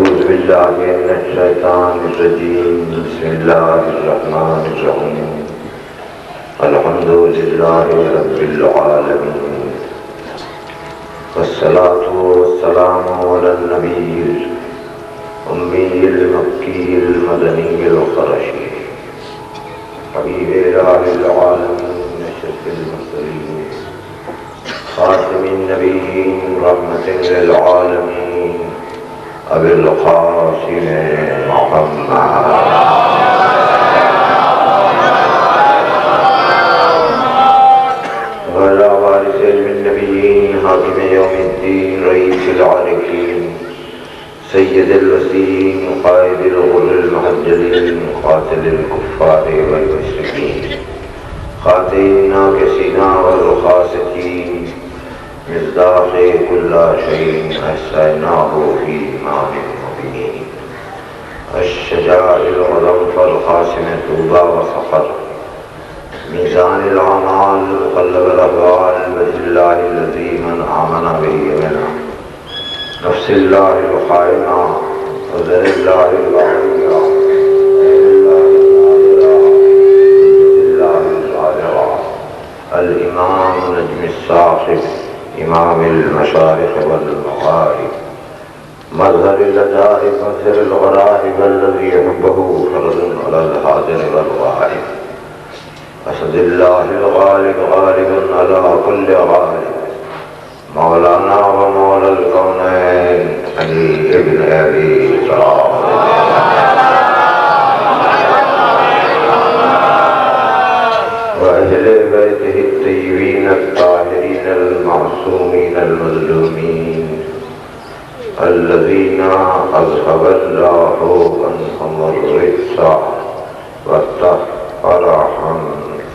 أعوذ بالله من الشيطان الرجيم بسم الله الرحمن الرحيم الحمد لله رب العالمين والصلاة والسلام على النبي الأمي المكي المدني القرشي حبيب إله العالمين أشرف المرسلين خاتم النبيين رحمة للعالمين أبي القاسم محمد وعلى وارث النبيين حاكم يوم الدين رئيس العارفين سيد الوسيم قائد الغر المحجلين قاتل الكفار والمشركين خاتمنا كسنا والرخاستين مصداق كل شيء أحسناه في إمام المبين الشجاع العظم فالقاسم طوبى وفقر ميزان الأعمال مقلب الأفعال وجه الله الذي من آمن به منا نفس الله القائمة وذر الله الوعية الإمام نجم الصاحب إمام المشارق والمغارب مظهر الأجائب مظهر الغرائب الذي يحبه فرض على الحاضر والغائب أسد الله الغالب غالب على كل غالب مولانا ومولى الكونين علي ابن أبي طالب وأهل بيته الطيبين الطاهرين المعصومين المظلومين الذين أذهب الله عنهم الرجس وطهرهم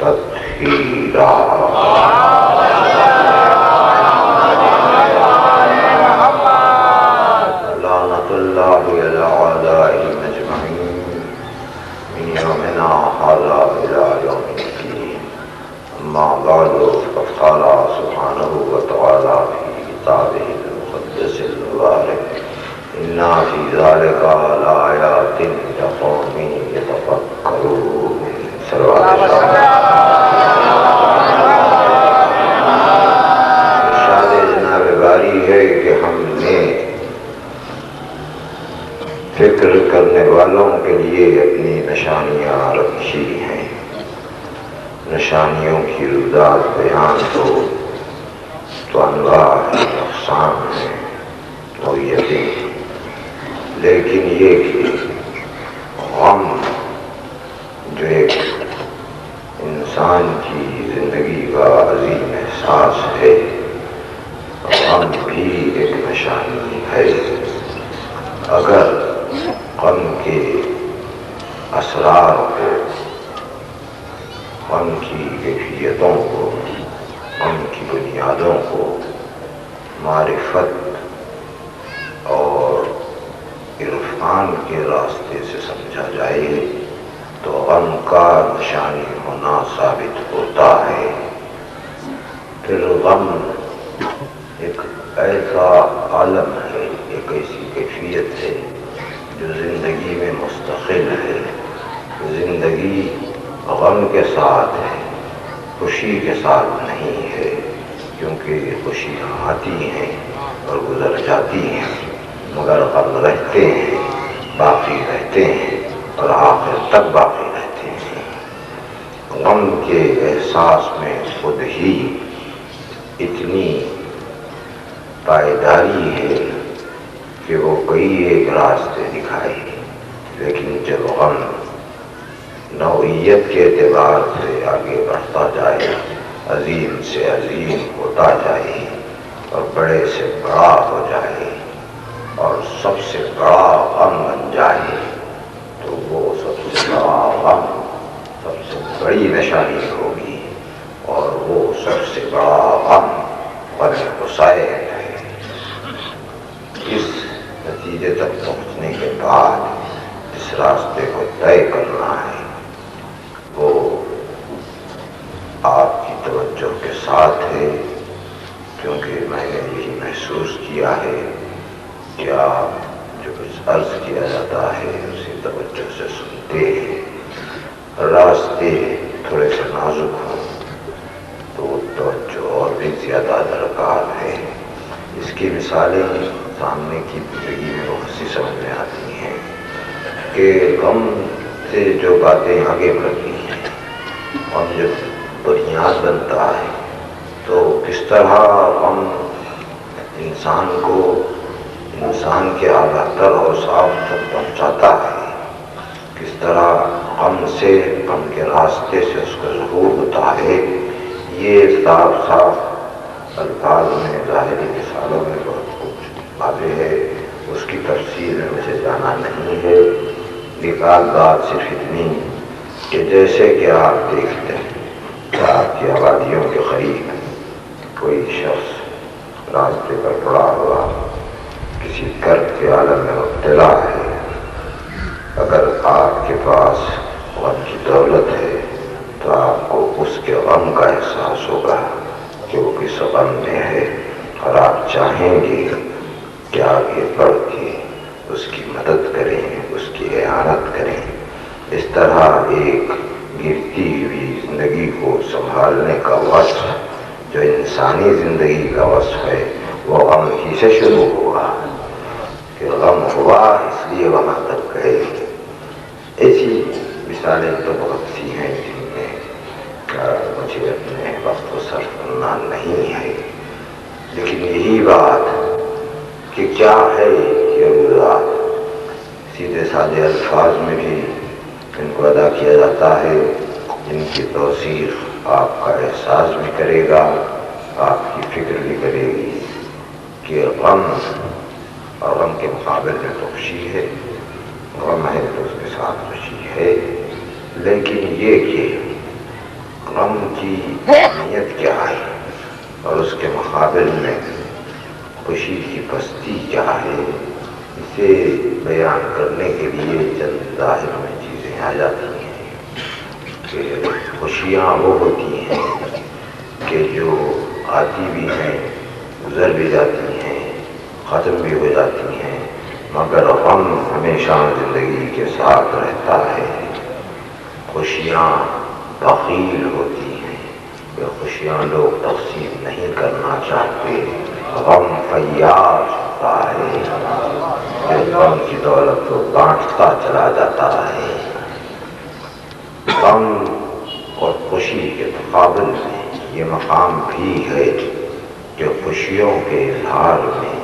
تطهيرا لعنة الله على أعدائهم أجمعين من يومنا هذا إلى يوم الدين أما بعد فقد قال سبحانه وتعالى في كتابه المقدس المبارك إن في ذلك لآيات لقوم يتفكرون ارشاد جناب باری ہے کہ ہم نے فکر کرنے والوں کے لیے اپنی نشانیاں رکھی ہیں. نشانیوں کی رودات بیان تو انواع اقسام ہیں نوعیتیں، لیکن یہ کہ غم جو ایک انسان کی زندگی کا عظیم احساس ہے، غم بھی ایک نشانی ہے. اگر غم کے اسرار کو، غم کی کیفیتوں کو، غم کی بنیادوں کو معرفت اور عرفان کے راستے سے سمجھا جائے تو غم کا نشانی ہونا ثابت ہوتا ہے. پھر غم ایک ایسا عالم ہے، ایک ایسی کیفیت ہے جو زندگی میں مستقل ہے. زندگی غم کے ساتھ ہے، خوشی کے ساتھ نہیں ہے، کیونکہ خوشیاں آتی ہیں اور گزر جاتی ہیں، مگر غم رہتے ہیں، باقی رہتے ہیں اور آخر تک باقی رہتے ہیں. غم کے احساس میں خود ہی اتنی پائیداری ہے کہ وہ کئی ایک راستے دکھائے، لیکن جب غم نوعیت کے اعتبار سے آگے بڑھتا جائے، عظیم سے عظیم ہوتا جائے اور بڑے سے بڑا ہو جائے اور سب سے بڑا غم بن جائے، تو وہ سب سے بڑا غم سب سے بڑی نشانی ہوگی، اور وہ سب سے بڑا غم غم حسین ہے. اس نتیجے تک پہنچنے کے بعد اس راستے کو طے کرنا ہے، وہ آپ کی توجہ کے ساتھ ہے، کیونکہ میں نے یہی محسوس کیا ہے کہ آپ جو جو کچھ عرض کیا جاتا ہے اسی توجہ سے سنتے ہیں. راستے تھوڑے سے نازک ہوں تو توجہ اور بھی زیادہ درکار ہے. اس کی مثالیں سامنے کی زندگی میں بہت سی سمجھ میں آتی ہیں کہ غم سے جو باتیں آگے بڑھتی ہیں غم جب بنیاد بنتا ہے تو کس طرح غم انسان کو انسان کے اعلیٰ تر اور صاف تک پہنچاتا ہے. کس طرح غم سے غم کے راستے سے اس کا ظہور ہوتا ہے یہ صاف صاف الفاظ میں ظاہری مثالوں میں بہت کچھ واضح ہے. اس کی تفصیل میں مجھے جانا نہیں ہے. ایک بات صرف اتنی کہ جیسے کہ آپ دیکھتے ہیں کہ آپ کی آبادیوں کے قریب کوئی شخص راستے پر پڑا ہوا کسی کرب کے عالم میں مبتلا ہے. اگر آپ کے پاس غم کی دولت ہے تو آپ کو اس کے غم کا احساس ہوگا کہ وہ کس غم میں ہے اور آپ چاہیں گے کہ آگے بڑھ کے اس کی مدد کریں اس کی اعانت کریں. اس طرح ایک گرتی ہوئی زندگی کو سنبھالنے کا وصف جو انسانی زندگی کا وصف ہے وہ غم ہی سے شروع ہوا کہ غم ہوا اس لیے وہاں تک گئے. ایسی مثالیں تو بہت سی ہیں جن میں مجھے اپنے وقت کو صرف کرنا نہیں ہے. لیکن یہی بات کہ کیا ہے یہ روزات سیدھے سادے الفاظ میں بھی ان کو ادا کیا جاتا ہے. ان کی توثیق آپ کا احساس بھی کرے گا آپ کی فکر بھی کرے گی کہ غم اور غم کے مقابل میں تو خوشی ہے. غم ہے تو اس کے ساتھ خوشی ہے. لیکن یہ کہ غم کی اہمیت کیا ہے اور اس کے مقابل میں خوشی کی پستی کیا ہے اسے بیان کرنے کے لیے چند ظاہر میں چیزیں آ جاتی ہیں کہ خوشیاں وہ ہوتی ہیں کہ جو آتی بھی ہیں گزر بھی جاتی ہیں ختم بھی ہو جاتی ہیں مگر غم ہمیشہ زندگی کے ساتھ رہتا ہے. خوشیاں بخیل ہوتی ہیں کہ خوشیاں لوگ تقسیم نہیں کرنا چاہتے. غم فیاض ہوتا ہے کہ غم کی دولت کو بانٹتا چلا جاتا ہے. غم اور خوشی کے تقابل میں یہ مقام بھی ہے کہ خوشیوں کے اظہار میں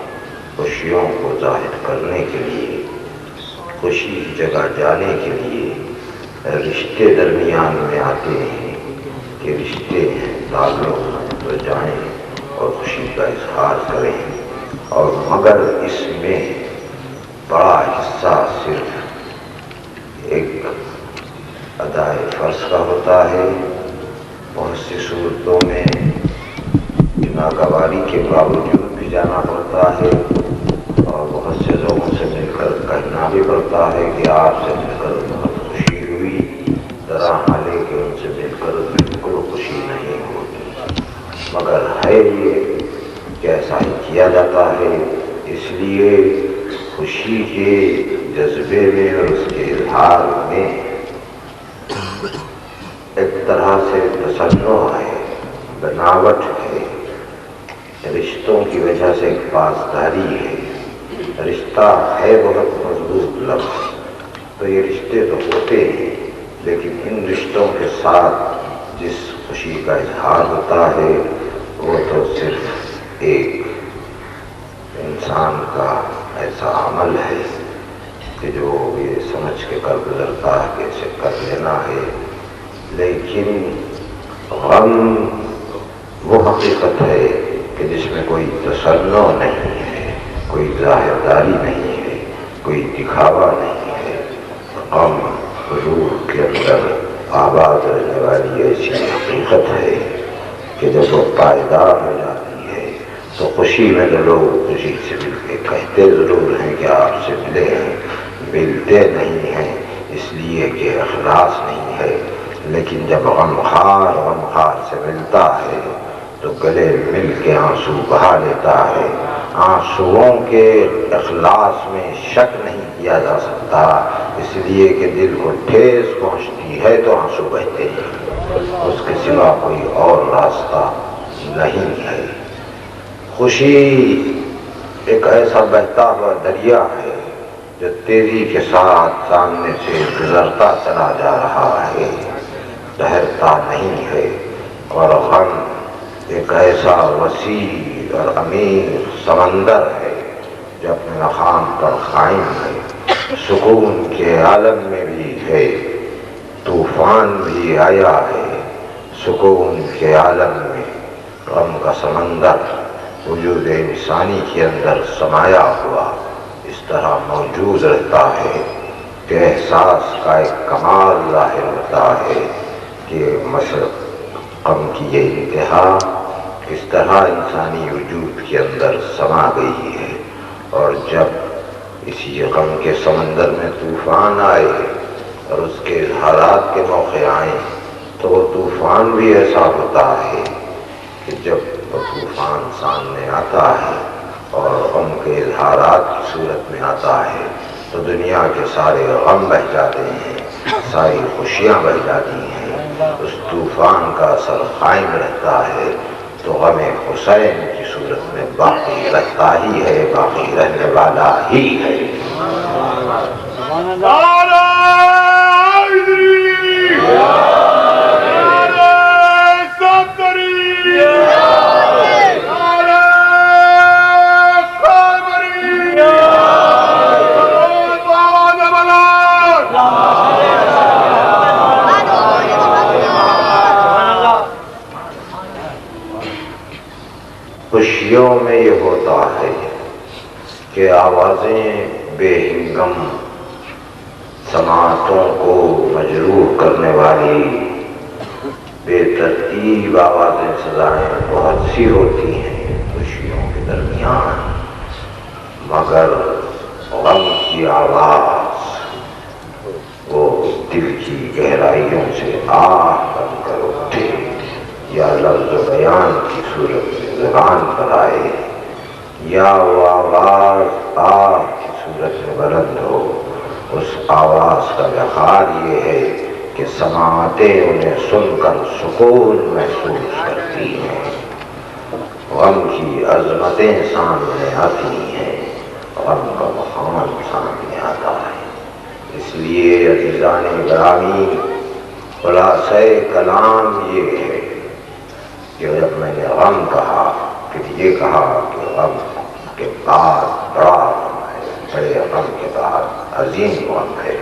خوشیوں کو ظاہر کرنے کے لیے خوشی کی جگہ جانے کے لیے رشتے درمیان میں آتے ہیں کہ رشتے ہیں تعلق تو جائیں اور خوشی کا اظہار کریں. اور مگر اس میں بڑا حصہ صرف ایک ادائے فرض کا ہوتا ہے. بہت سی صورتوں میں ناگواری کے باوجود بھی جانا پڑتا ہے اور بہت سے لوگوں سے مل کر کہنا بھی پڑتا ہے کہ آپ سے مل کر بہت خوشی ہوئی. حالے کہ ان سے مل کر بالکل خوشی نہیں ہوتی مگر ہے یہ کہ ایسا ہی کیا جاتا ہے. اس لیے خوشی کے جذبے میں اور اس کے اظہار میں ایک طرح سے تصنع ہے بناوٹ ہے. رشتوں کی وجہ سے ایک پاسداری ہے. رشتہ ہے بہت مضبوط لفظ تو یہ رشتے تو ہوتے ہیں لیکن ان رشتوں کے ساتھ جس خوشی کا اظہار ہوتا ہے وہ تو صرف ایک انسان کا ایسا عمل ہے کہ جو یہ سمجھ کے کر گزرتا ہے کہ اسے کر لینا ہے. لیکن غم وہ حقیقت ہے کہ جس میں کوئی تصنع نہیں ہے کوئی ظاہرداری نہیں ہے کوئی دکھاوا نہیں ہے. غم روح کے اندر آباد رہنے والی ایسی حقیقت ہے کہ جب وہ پائیدار ہو جاتی ہے تو خوشی میں تو لوگ خوشی سے مل کے کہتے ضرور ہیں کہ آپ سے ملے ہیں ملتے نہیں ہیں اس لیے کہ اخلاص نہیں ہے. لیکن جب غمخوار سے ملتا ہے تو گلے مل کے آنسو بہا لیتا ہے آنسوؤں کے اخلاص میں شک نہیں کیا جا سکتا، اس لیے کہ دل کو ٹھیس پہنچتی ہے تو آنسو بہتے ہیں، اس کے سوا کوئی اور راستہ نہیں ہے۔ خوشی ایک ایسا بہتا ہوا دریا ہے جو تیزی کے ساتھ سامنے سے گزرتا چلا جا رہا ہے، ٹھہرتا نہیں ہے، اور غم ایک ایسا وسیع اور امیر سمندر ہے جو اپنے مقام پر قائم ہے، سکون کے عالم میں بھی ہے، طوفان بھی آیا ہے، سکون کے عالم میں غم کا سمندر وجود انسانی کے اندر سمایا ہوا اس طرح موجود رہتا ہے کہ احساس کا ایک کمال ظاہر ہوتا ہے کہ غم کی یہ انتہا اس طرح انسانی وجود کے اندر سما گئی ہے، اور جب اسی غم کے سمندر میں طوفان آئے اور اس کے اظہارات کے موقع آئیں تو وہ طوفان بھی ایسا ہوتا ہے کہ جب وہ طوفان سامنے آتا ہے اور غم کے اظہارات کی صورت میں آتا ہے تو دنیا کے سارے غم بہہ جاتے ہیں، ساری خوشیاں بہہ جاتی ہیں، اس طوفان کا اثر قائم رہتا ہے تو غم حسین کی صورت میں باقی رہتا ہی ہے، باقی رہنے والا ہی ہے۔ خوشیوں میں یہ ہوتا ہے کہ آوازیں بے ہنگم سماعتوں کو مجروح کرنے والی بے ترتیب آوازیں سزائیں بہت سی ہوتی ہیں خوشیوں کے درمیان، مگر غم کی آواز وہ دل کی گہرائیوں سے آہ بن کر اٹھے یا لفظ و بیان کی صورت میں زبان پر آئے، یا وہ آواز آہ کی صورت میں بلند ہو، اس آواز کا وقار یہ ہے کہ سماعتیں انہیں سن کر سکون محسوس کرتی ہیں، غم کی عظمتیں سامنے آتی ہیں، غم کا مقام سامنے آتا ہے۔ اس لیے عزیزان گرامی، خلاصہ کلام یہ ہے کہ جب میں نے غم کہا پھر یہ کہا کہ غم کے بعد بڑا غم ہے، بڑے غم کے بعد عظیم غم ہے،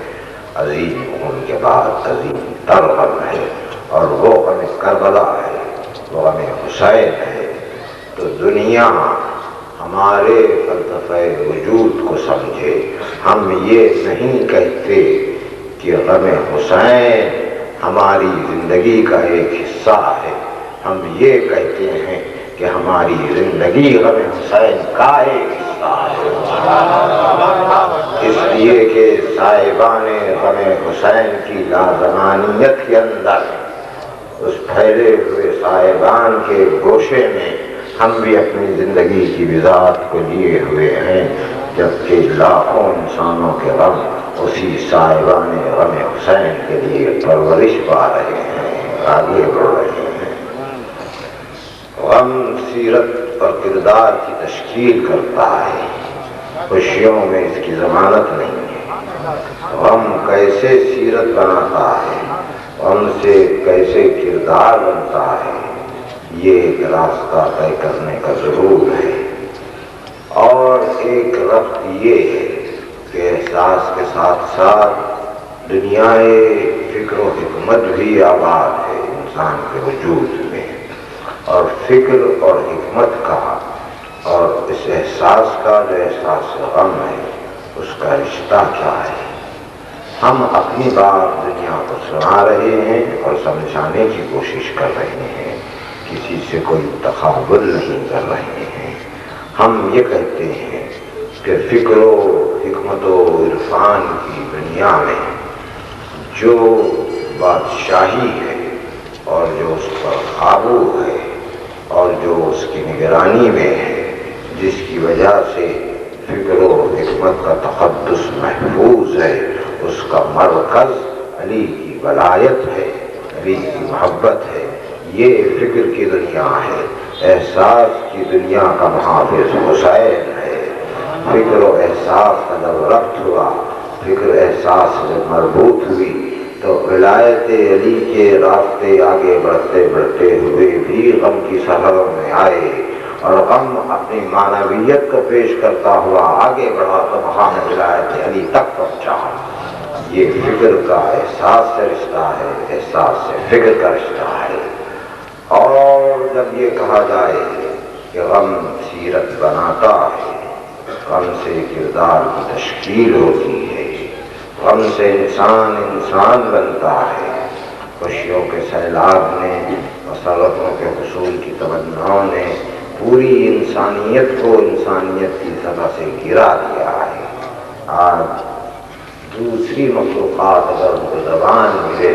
عظیم غم کے بعد عظیم تر غم ہے، اور وہ غم کربلا ہے، وہ غم حسین ہے۔ تو دنیا ہمارے فلسفہ وجود کو سمجھے، ہم یہ نہیں کہتے کہ غم حسین ہماری زندگی کا ایک حصہ ہے، ہم یہ کہتے ہیں کہ ہماری زندگی غم حسین کا ایک حصہ ہے، اس لیے کہ صاحبان غم حسین کی لازمانیت کے اندر اس پھیلے ہوئے صاحبان کے گوشے میں ہم بھی اپنی زندگی کی بذات کو لیے ہوئے ہیں، جبکہ لاکھوں انسانوں کے غم اسی صاحبان غم حسین کے لیے پرورش پا رہے ہیں، آگے بڑھ رہے ہیں۔ غم سیرت اور کردار کی تشکیل کرتا ہے، خوشیوں میں اس کی ضمانت نہیں ہے۔ غم کیسے سیرت بناتا ہے، غم سے کیسے کردار بنتا ہے، یہ ایک راستہ طے کرنے کا ضرور ہے، اور ایک ربط یہ ہے کہ احساس کے ساتھ ساتھ دنیائے فکر و حکمت بھی آباد ہے انسان کے وجود میں، اور فکر اور حکمت کا اور اس احساس کا جو احساس غم ہے اس کا رشتہ کیا ہے؟ ہم اپنی بات دنیا کو سنا رہے ہیں اور سمجھانے کی کوشش کر رہے ہیں، کسی سے کوئی تقابل نہیں کر رہے ہیں۔ ہم یہ کہتے ہیں کہ فکر و حکمت و عرفان کی دنیا میں جو بادشاہی ہے اور جو اس پر قابو ہے اور جو اس کی نگرانی میں ہے، جس کی وجہ سے فکر و حکمت کا تقدس محفوظ ہے، اس کا مرکز علی کی ولایت ہے، علی کی محبت ہے۔ یہ فکر کی دنیا ہے، احساس کی دنیا کا محافظ حسین ہے۔ فکر و احساس کا جب ربط ہوا، فکر احساس سے مربوط ہوئی، تو ولایت علی کے راستے آگے بڑھتے بڑھتے ہوئے بھی غم کی سرحدوں میں آئے، اور غم اپنی معنویت کو پیش کرتا ہوا آگے بڑھا تو مقام ولایت علی تک پہنچا۔ یہ فکر کا احساس سے رشتہ ہے، احساس سے فکر کا رشتہ ہے۔ اور جب یہ کہا جائے کہ غم سیرت بناتا ہے، غم سے کردار کی تشکیل ہوتی ہے، غم سے انسان انسان بنتا ہے، خوشیوں کے سیلاب نے، مسرتوں کے حصول کی تمناؤں نے پوری انسانیت کو انسانیت کی سطح سے گرا دیا ہے۔ آج دوسری مخلوقات اگر ان کو زبان ملے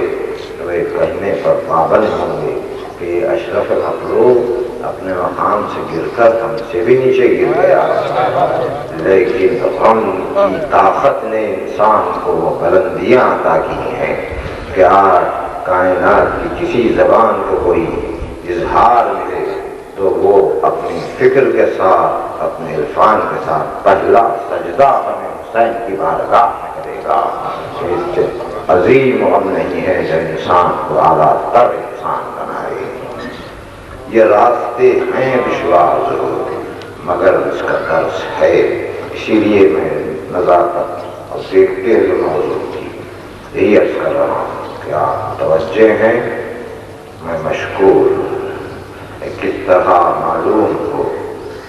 تو وہ کہنے پر پابند ہوں گے کہ یہ اشرف مخلوق اپنے مقام سے گر کر ہم سے بھی نیچے گر گیا، لیکن غم کی طاقت نے انسان کو وہ بلندیاں عطا کی ہیں کہ آج کائنات کی کسی زبان کو کوئی اظہار ملے تو وہ اپنی فکر کے ساتھ، اپنے عرفان کے ساتھ پہلا سجدہ ہمیں حسین کی بارگاہ میں کرے گا۔ اس سے عظیم غم نہیں ہے جو انسان کو اعلیٰ تر انسان بنائے۔ یہ راستے ہیں دشوار ضرور، مگر اس کا درس ہے۔ اسی لیے میں نزاکت اور دیکھتے ہوئے موضوع کی یہی عرض کر رہا ہوں کہ آپ توجہ ہیں، میں مشکور ہوں۔ کس طرح معلوم ہو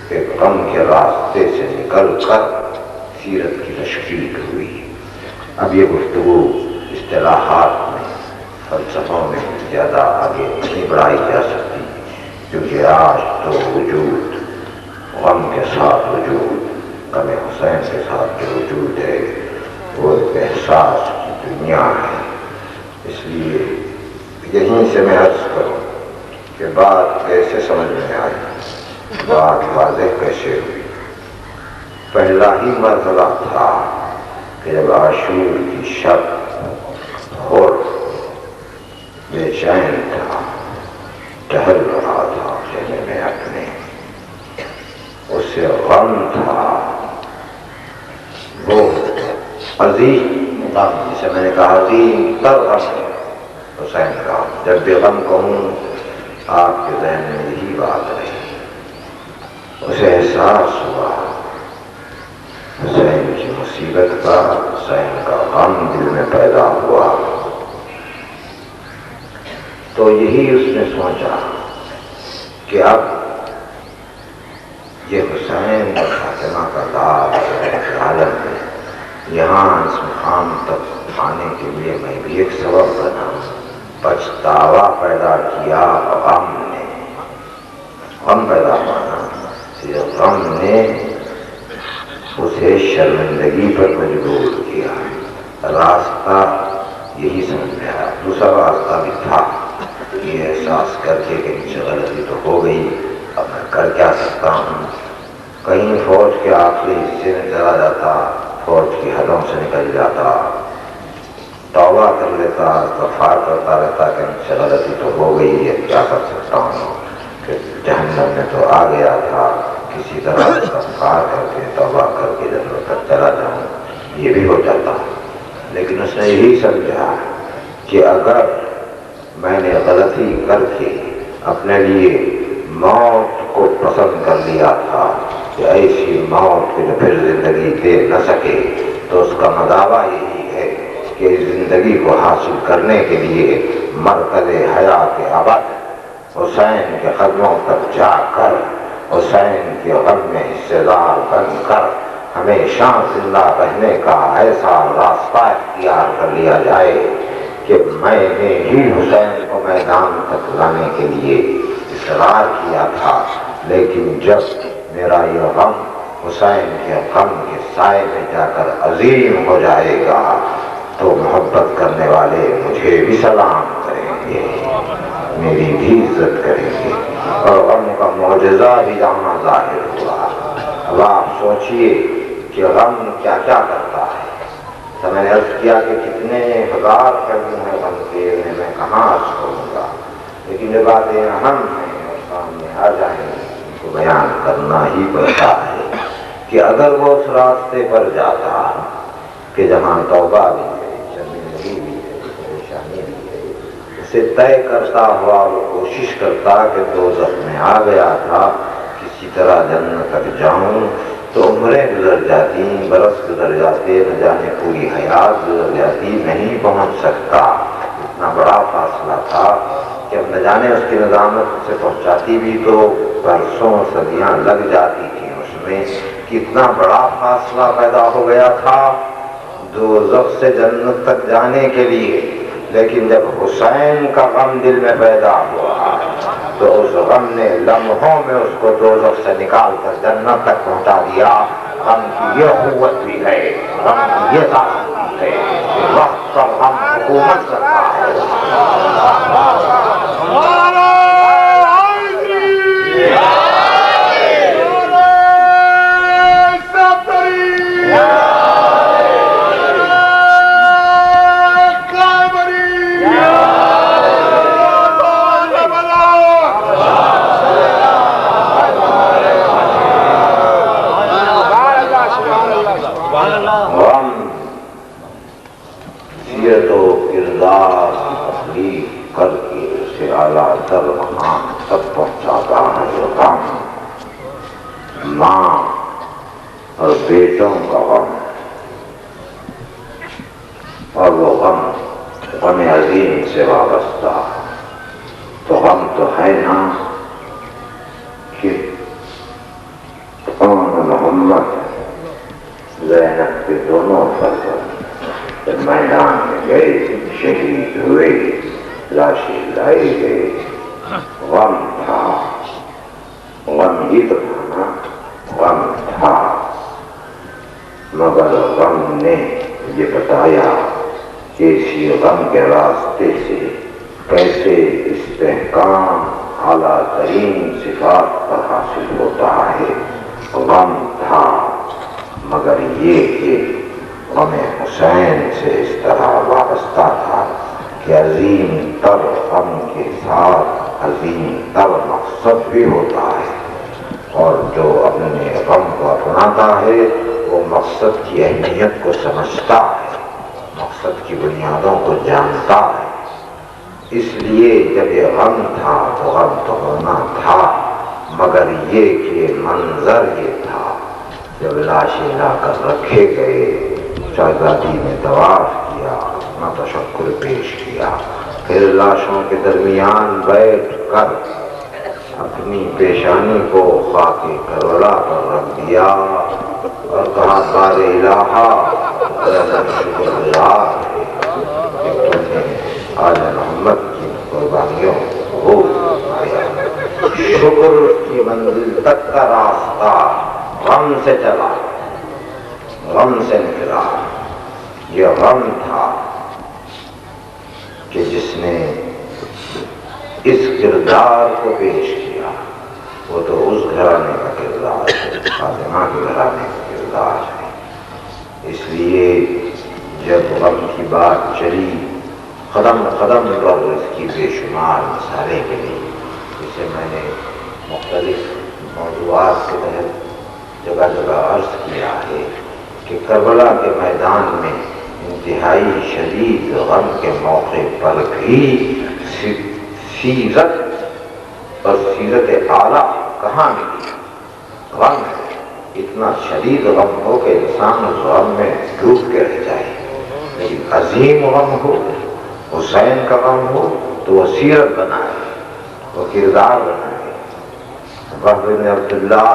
کہ غم کے راستے سے نکل کر سیرت کی تشکیل ہوئی۔ اب یہ گفتگو اصطلاحات میں، فلسفوں میں زیادہ آگے نہیں بڑھائی جا سکتی، کیونکہ آج تو وجود، غم کے ساتھ وجود، غم حسین کے ساتھ جو وجود ہے وہ احساس کی دنیا ہے۔ اس لیے یہیں سے میں عرض کروں کہ بات کیسے سمجھ میں آئی، بات واضح کیسے ہوئی۔ پہلا ہی مرحلہ تھا کہ جب عاشور کی شب اور بے چین تھا، ٹہل رہا تھا خیمے میں اپنے، اسے غم تھا، وہ عظیم غم، جسے میں نے کہا عظیم تر غم حسین کا۔ جب بھی غم کہوں آپ کے ذہن میں یہی بات رہی۔ اسے احساس ہوا حسین کی مصیبت کا، حسین کا غم دل میں پیدا ہوا، تو یہی اس نے سوچا کہ اب یہ حسین فاطمہ کا داد عالم ہے، یہاں اس مقام تک آنے کے لیے میں بھی ایک سبب بنا۔ پچھتاوا پیدا کیا غم نے، غم پیدا ہوا، غم نے اسے شرمندگی پر مجبور کیا۔ راستہ یہی سمجھ میں آیا، دوسرا راستہ بھی تھا، یہ احساس کر کے کہ مجھ سے غلطی تو ہو گئی، اب میں کر کیا سکتا ہوں۔ کہیں فوج کے آخری حصے میں چلا جاتا، فوج کی حدوں سے نکل جاتا، توبہ کر لیتا، استغفار کرتا رہتا کہ مجھ سے غلطی تو ہو گئی ہے، کیا کر سکتا ہوں، کہ جہنم میں تو آ گیا تھا، کسی طرح استغفار کر کے توبہ کر کے جنت تک چلا جاؤں، یہ بھی ہو جاتا۔ لیکن اس نے یہی سمجھا کہ اگر میں نے غلطی کر کے اپنے لیے موت کو پسند کر لیا تھا کہ ایسی موت کو جو پھر زندگی دے نہ سکے، تو اس کا مداوع یہی ہے کہ زندگی کو حاصل کرنے کے لیے مرکز حیات ابد حسین کے قدموں تک جا کر، حسین کے غم میں حصے دار بن کر ہمیشہ زندہ رہنے کا ایسا راستہ اختیار کر لیا جائے کہ میں نے ہی حسین کو میدان تک لانے کے لیے اصرار کیا تھا، لیکن جب میرا یہ غم حسین کے غم کے سائے میں جا کر عظیم ہو جائے گا تو محبت کرنے والے مجھے بھی سلام کریں گے، میری بھی عزت کریں گے، اور غم کا معجزہ بھی جہاں ظاہر ہوا۔ اب آپ سوچئے کہ غم کیا کیا کرتا ہے۔ تو میں نے عرض کیا کہ کتنے ہزار پہلو ہیں غم کے، انہیں میں کہاں عرض کروں گا، لیکن جو باتیں اہم ہیں اور سامنے آ جائیں ان کو بیان کرنا ہی پڑتا ہے کہ اگر وہ اس راستے پر جاتا کہ جہاں توبہ بھی ہے، شرمندگی بھی ہے، پریشانی بھی ہے، اسے طے کرتا ہوا وہ کوشش کرتا کہ دوزخ میں آ گیا تھا، کسی طرح جنت تک جاؤں، تو عمریں گزر جاتی، برس گزر جاتے، نہ جانے پوری حیات گزر جاتی، نہیں پہنچ سکتا۔ اتنا بڑا فاصلہ تھا کہ اب نہ جانے اس کی ندامت سے پہنچاتی بھی تو برسوں صدیاں لگ جاتی تھیں اس میں، کتنا بڑا فاصلہ پیدا ہو گیا تھا دوزخ سے جنت تک جانے کے لیے۔ لیکن جب حسین کا غم دل میں پیدا ہوا تو اس غم نے لمحوں میں اس کو دوزخ سے نکال کر جنت تک پہنچا دیا۔ غم کی یہ قوت بھی ہے، غم کی یہ طاقت بھی ہے کہ وقت پر غم حکومت کرتا ہے۔ سیرت و کردار تخلیق کر کے اسے اعلیٰ تر مقام تک پہنچاتا ہے۔ غم ماں اور بیٹوں کا غم، اور وہ غم عظیم سے وابستہ ہے۔ تو غم تو ہے نا کہ محمد زینب کے دونوں فرزند میدان میں گئے، شہید ہوئے، لاشیں لائے گئے، غم تھا، غم ہی تو تھا نا، غم تھا، مگر غم نے یہ بتایا کہ اسی غم کے راستے سے کیسے استحکام اعلیٰ ترین صفات پر حاصل ہوتا ہے۔ غم تھا مگر یہ کہ غم حسین سے اس طرح وابستہ تھا کہ عظیم تر غم کے ساتھ عظیم تر مقصد بھی ہوتا ہے، اور جو اپنے غم کو اپناتا ہے وہ مقصد کی اہمیت کو سمجھتا ہے، مقصد کی بنیادوں کو جانتا ہے۔ اس لیے جب یہ غم تھا تو غم تو ہونا تھا، مگر یہ کہ منظر یہ تھا جب لاشیں لا کر رکھے گئے، شہزادی نے طواف کیا، اپنا تشکر پیش کیا، پھر لاشوں کے درمیان بیٹھ کر اپنی پیشانی کو خاک کربلا پر رکھ دیا اور کہا بار الہا شکر گزار ہے کہ تم نے آل محمد کی قربانیوں کو آیا۔ شکر کی منزل تک کا راستہ غم سے چلا، غم سے نکلا۔ یہ غم تھا کہ جس نے اس کردار کو پیش کیا، وہ تو اس گھرانے کا کردار ہے، فاطمہ کے گھرانے کا کردار ہے۔ اس لیے جب غم کی بات چلی، قدم قدم پر اس کی بے شمار مثالیں ملی، جسے میں نے مختلف موضوعات کے تحت جگہ جگہ عرض کیا ہے کہ کربلا کے میدان میں انتہائی شدید غم کے موقع پر بھی سیرت اور سیرت اعلیٰ کہاں ملی؟ غم ہے، اتنا شدید غم ہو کہ انسان اس غم میں ڈوب کے رہ جائے، لیکن عظیم غم ہو، حسین کا غم ہو تو وہ سیرت بنائے، وہ کردار بنائے۔ وہب بن عبداللہ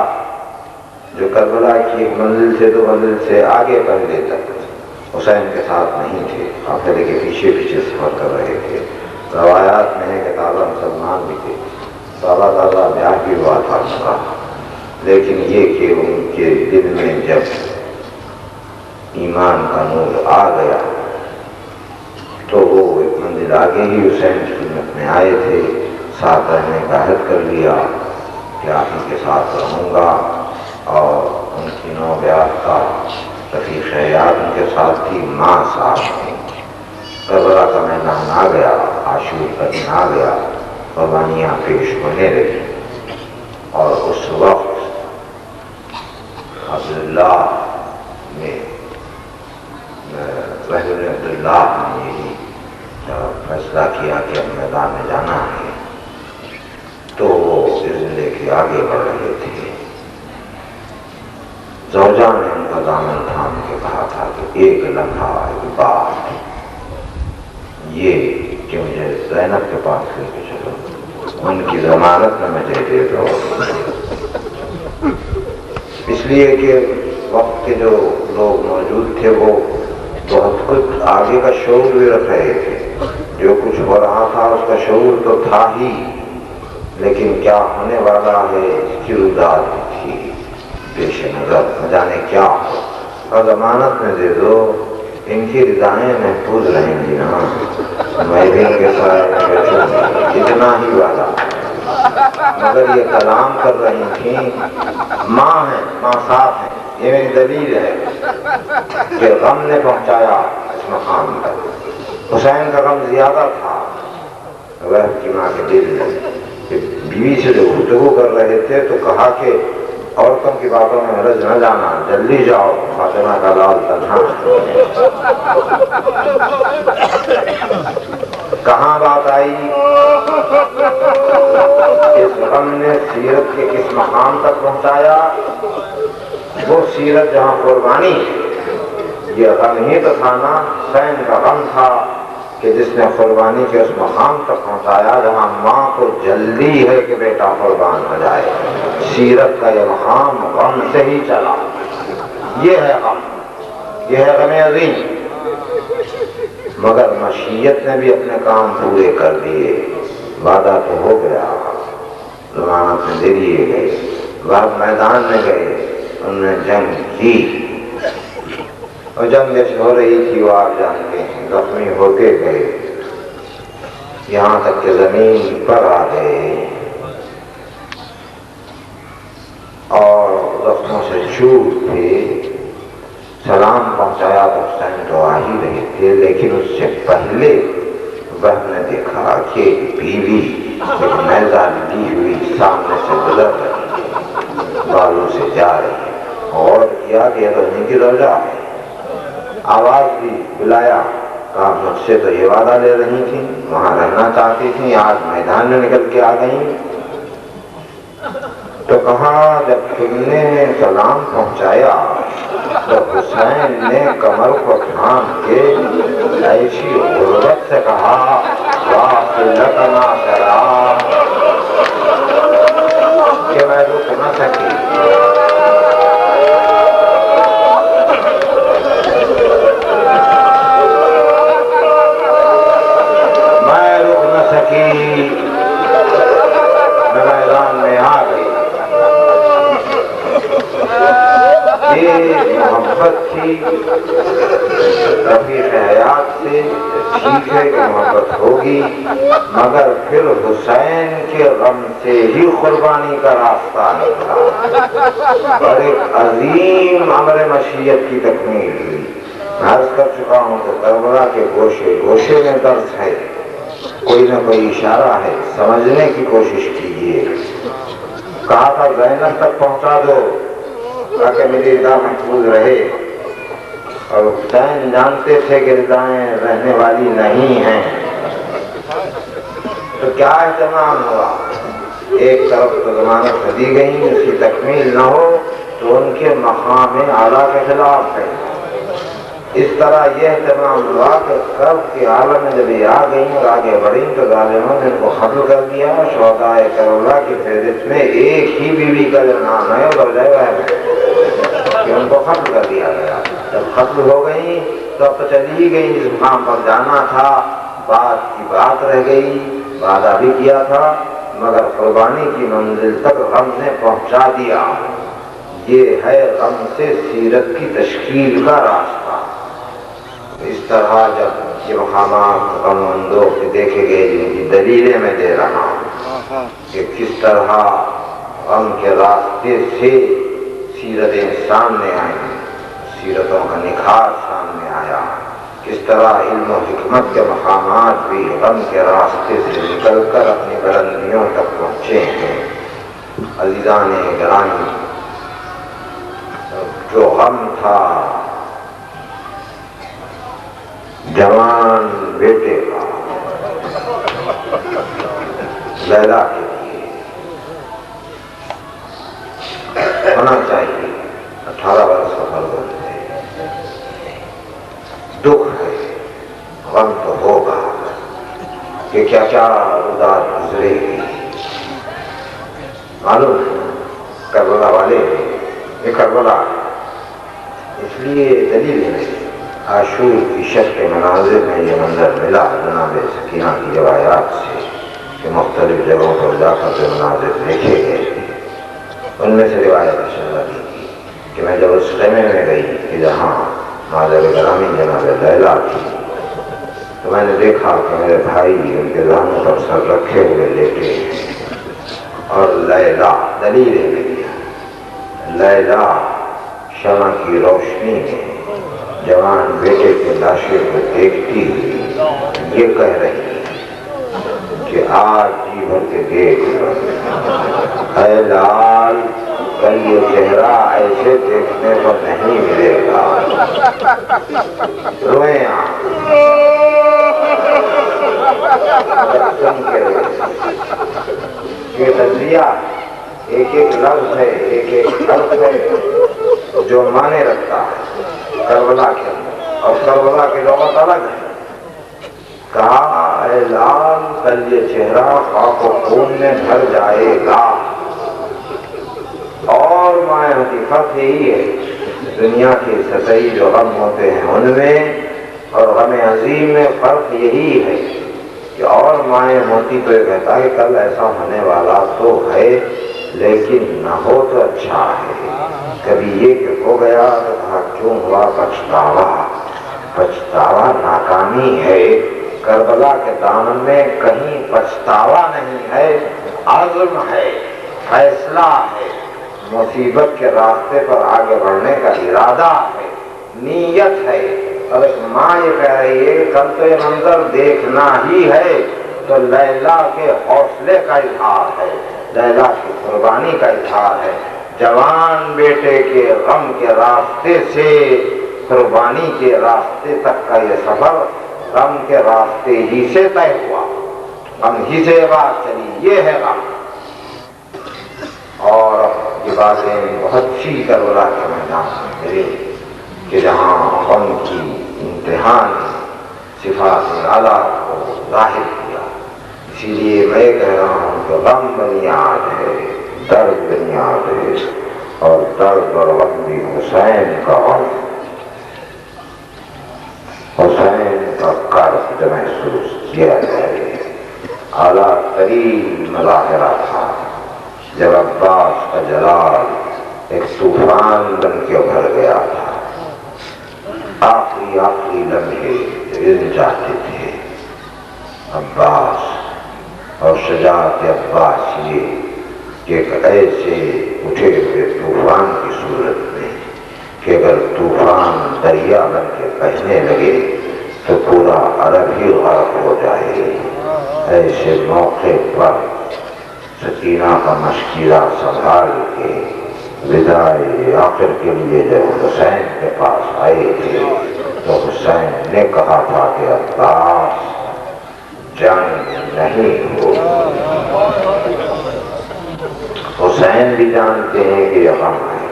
جو کربلا کی ایک منزل سے دو منزل سے آگے پہلے تک حسین کے ساتھ نہیں تھے، قافلے کے پیچھے پیچھے سفر کر رہے تھے۔ روایات میں ہے کہ تازہ مسلمان بھی تھے، تازہ بیاہ بھی ہوا تھا ان کا، لیکن یہ کہ ان کے دل میں جب ایمان کا نور آ گیا تو وہ ایک منزل آگے ہی حسین کی خدمت میں آئے تھے، ساتھ رہنے کا عہد کر لیا کہ آپ ان کے ساتھ رہوں گا اور ان کی نو بیات کا رفیق حیات ان کے ساتھ تھی، ماں ساتھ تھی۔ کربلا کا میدان آ گیا، عاشور کا دن آ گیا، قربانیاں پیش ہونے لگی، اور اس وقت عبداللہ نے بہن عبداللہ نے یہی فیصلہ کیا کہ اب میدان میں جانا ہے، تو وہ اذن لے کے آگے بڑھ رہے تھے۔ زوجہ نے ان کا دامن تھام کے کہا تھا کہ ایک لمحہ ایک بات یہ کہ مجھے زینب کے پاس لے کے چلو، ان کی ضمانت میں مجھے دے دو، اس لیے کہ وقت کے جو لوگ موجود تھے وہ بہت کچھ آگے کا شعور بھی رکھ رہے تھے، جو کچھ ہو رہا تھا اس کا شعور تو تھا ہی، لیکن کیا ہونے والا ہے اس کی روداد تھی پیش نظر، نہ جانے کیا ہو، اور ضمانت میں دے دو، ان کی رضائیں محفوظ رہیں گی نا، میں بھی ان کے سائے میں بیٹھوں، اتنا ہی والا۔ مگر یہ کلام کر رہی تھیں، ماں ہیں، ماں صاف ہیں، یہ میری دلیل ہے کہ غم نے پہنچایا اس مقام پر۔ حسین کا غم زیادہ تھا، غیر کی ماں کے دل میں کہ بیوی سے جو گفتگو کر رہے تھے تو کہا کہ عورتوں کی باتوں میں الجھ نہ جانا، جلدی جاؤ، فاطمہ کا لال تنہا ہے۔ کہاں بات آئی، اس غم نے سیرت کے کس مقام تک پہنچایا، وہ سیرت جہاں قربانی ہے، یہ غم ہی تو تھا نا، حسین کا غم تھا کہ جس نے قربانی کے اس مقام تک پہنچایا جہاں ماں کو جلدی ہے کہ بیٹا قربان ہو جائے۔ سیرت کا یہ مقام غم سے ہی چلا، یہ ہے غم، یہ ہے غم عظیم۔ مگر مشیت نے بھی اپنے کام پورے کر دیے، وعدہ تو ہو گیا، ضمانت میں دے دیے گئے، بعد میدان میں گئے، انہوں نے جنگ کی، اور جنگ جیسے ہو رہی تھی وہ آپ جانتے ہیں، زخمی ہوتے گئے، یہاں تک کہ زمین پر آ گئے اور زخموں سے چوٹ تھے۔ سلام پہنچایا تو حسین تو آ ہی رہے تھے، لیکن اس سے پہلے بہن نے دیکھا کہ بیوی ایک نیزہ لی ہوئی سامنے سے گزر رہی، بالوں سے جا رہی، اور کیا کہ تو انہیں کی زوجہ ہے، آواز بھی بلایا، کہا مجھ سے تو یہ وعدہ لے رہی تھیں، وہاں رہنا چاہتی تھیں، آج میدان میں نکل کے آ گئیں۔ تو کہا جب تم نے سلام پہنچایا تو حسین نے کمر کو تھام کے ایسی غربت سے کہا واصلک ناصرا، کہ میں رک نہ سکی، میں میدان میں آ گئی۔ یہ محبت تھی رفیق حیات سے، ٹھیک ہے کہ محبت ہوگی، مگر پھر حسین کے غم سے ہی قربانی کا راستہ نکلا اور ایک عظیم امر مشیت کی تکمیل ہوئی۔ میں عرض کر چکا ہوں کہ کربلا کے گوشے گوشے میں درس ہے، کوئی نہ کوئی اشارہ ہے، سمجھنے کی کوشش کیجیے۔ کہا تھا زینب تک پہنچا دو تاکہ میری رضا محفوظ رہے، اور حسین جانتے تھے کہ رضائیں رہنے والی نہیں ہیں، تو کیا اہتمام ہوا، ایک طرف تو ضمانت دی گئی، اس کی تکمیل نہ ہو تو ان کے مقام اعلیٰ کے خلاف ہے۔ اس طرح یہ اہتمام ہوا کہ کرب کے عالم میں جب یہ آ گئیں اور آگے بڑھیں تو ظالموں نے ان کو قتل کر دیا۔ شہداء کربلا کی فہرست میں ایک ہی بیوی کا جو نام ہے وہ زوجہ وہب ہے کہ ان کو قتل کر دیا گیا۔ جب قتل ہو گئی تو اب تو چلی ہی گئی، جس مقام پر جانا تھا بات کی بات رہ گئی، وعدہ بھی کیا تھا، مگر قربانی کی منزل تک غم نے پہنچا دیا۔ یہ ہے غم سے سیرت کی تشکیل کا راستہ۔ اس طرح جب یہ مقامات غم اندوہ کے دیکھے گئے جن کی دلیلیں میں دے رہا ہوں کہ کس طرح غم کے راستے سے سیرتیں سامنے آئیں، سیرتوں کا نکھار سامنے آیا، کس طرح علم و حکمت کے مقامات بھی غم کے راستے سے نکل کر اپنی بلندیوں تک پہنچے ہیں۔ عزیزان گرامی، جو غم تھا جوان بیٹے کا لیلا کے لیے ہونا چاہیے، 18 برس کا فرزند ہے، دکھ ہے، غم تو ہوگا کہ کیا کیا رودات گزرے گی، معلوم ہے کربلا والے یہ کربلا، اس لیے دلیل ہے عاشور کی شب کے مناظر میں یہ منظر ملا جناب سکینہ کی روایات سے کہ مختلف جگہوں پر جا کر جو مناظر دیکھے گئے تھے، ان میں سے روایت اشارہ دی تھی کہ میں جب اس خیمے میں گئی کہ جہاں مادر گرامی جناب لیلا تھی، تو میں نے دیکھا کہ میرے بھائی ان کے دانوں پر سر رکھے ہوئے لیٹے ہیں، اور لیلا دلیل ہے لیلا شمع کی روشنی میں جوان بیٹے کے لاشے کو دیکھتی ہوئی یہ کہہ رہی ہے کہ آج جی بھر کے دیکھ اے لال، کل یہ چہرہ ایسے دیکھنے کو نہیں ملے گا، روئیں آپ یہ تجزیہ ایک ایک لفظ ہے، ایک ایک حرف ہے جو معنی رکھتا ہے کربلا کے اندر، اور کربلا کی لغت الگ ہے۔ کہا اے لال، کل یہ چہرہ خاک و خون میں بھر جائے گا، اور مائیں حقیقت یہی ہے دنیا کے سطحی جو غم ہوتے ہیں ان میں اور غم عظیم میں فرق یہی ہے کہ اور مائیں ہوتی تو یہ کہتا ہے کل ایسا ہونے والا تو ہے لیکن نہ ہو تو اچھا ہے، کبھی یہ کہ ہو گیا تو کہا کیوں ہوا پچھتاوا، پچھتاوا ناکامی ہے، کربلا کے دامن میں کہیں پچھتاوا نہیں ہے، عزم ہے، فیصلہ ہے، مصیبت کے راستے پر آگے بڑھنے کا ارادہ ہے، نیت ہے۔ اور ایک ماں یہ کہہ رہی ہے کل تو یہ منظر دیکھنا ہی ہے، تو لیلا کے حوصلے کا اظہار ہے، لیلا کی قربانی کا اظہار ہے، جوان بیٹے کے غم کے راستے سے قربانی کے راستے تک کا یہ سفر غم کے راستے ہی سے طے ہوا، غم ہی سے بات چلی، یہ ہے غم۔ اور یہ باتیں بہت سی کربلا کے میدان میں ملی کہ جہاں غم کی امتحان صفات اعلیٰ کو ظاہر کیا، اسی لیے میں کہہ رہا ہوں کہ غم بنیاد ہے، درد بنیاد ہے، اور درد اور غم بھی حسین کا غم، حسین کا قرض جو محسوس کیا جائے۔ اعلیٰ ترین مظاہرہ تھا جب عباس کا جلال ایک طوفان بن کے ابھر گیا تھا، آخری لمحے گر جاتے تھے عباس، اور شجاعت عباس یہ کہ ایک ایسے اٹھے ہوئے طوفان کی صورت میں کہ اگر طوفان دریا بن کے بہنے لگے تو پورا عرب ہی غرق ہو جائے، ایسے موقع پر سکینہ کا مشکلہ سنبھال کے وداعِ آخر کے لیے جب حسین کے پاس آئے تھے تو حسین نے کہا تھا کہ عباس جنگ نہیں ہو۔ حسین بھی جانتے ہیں کہ یہ غم ہے،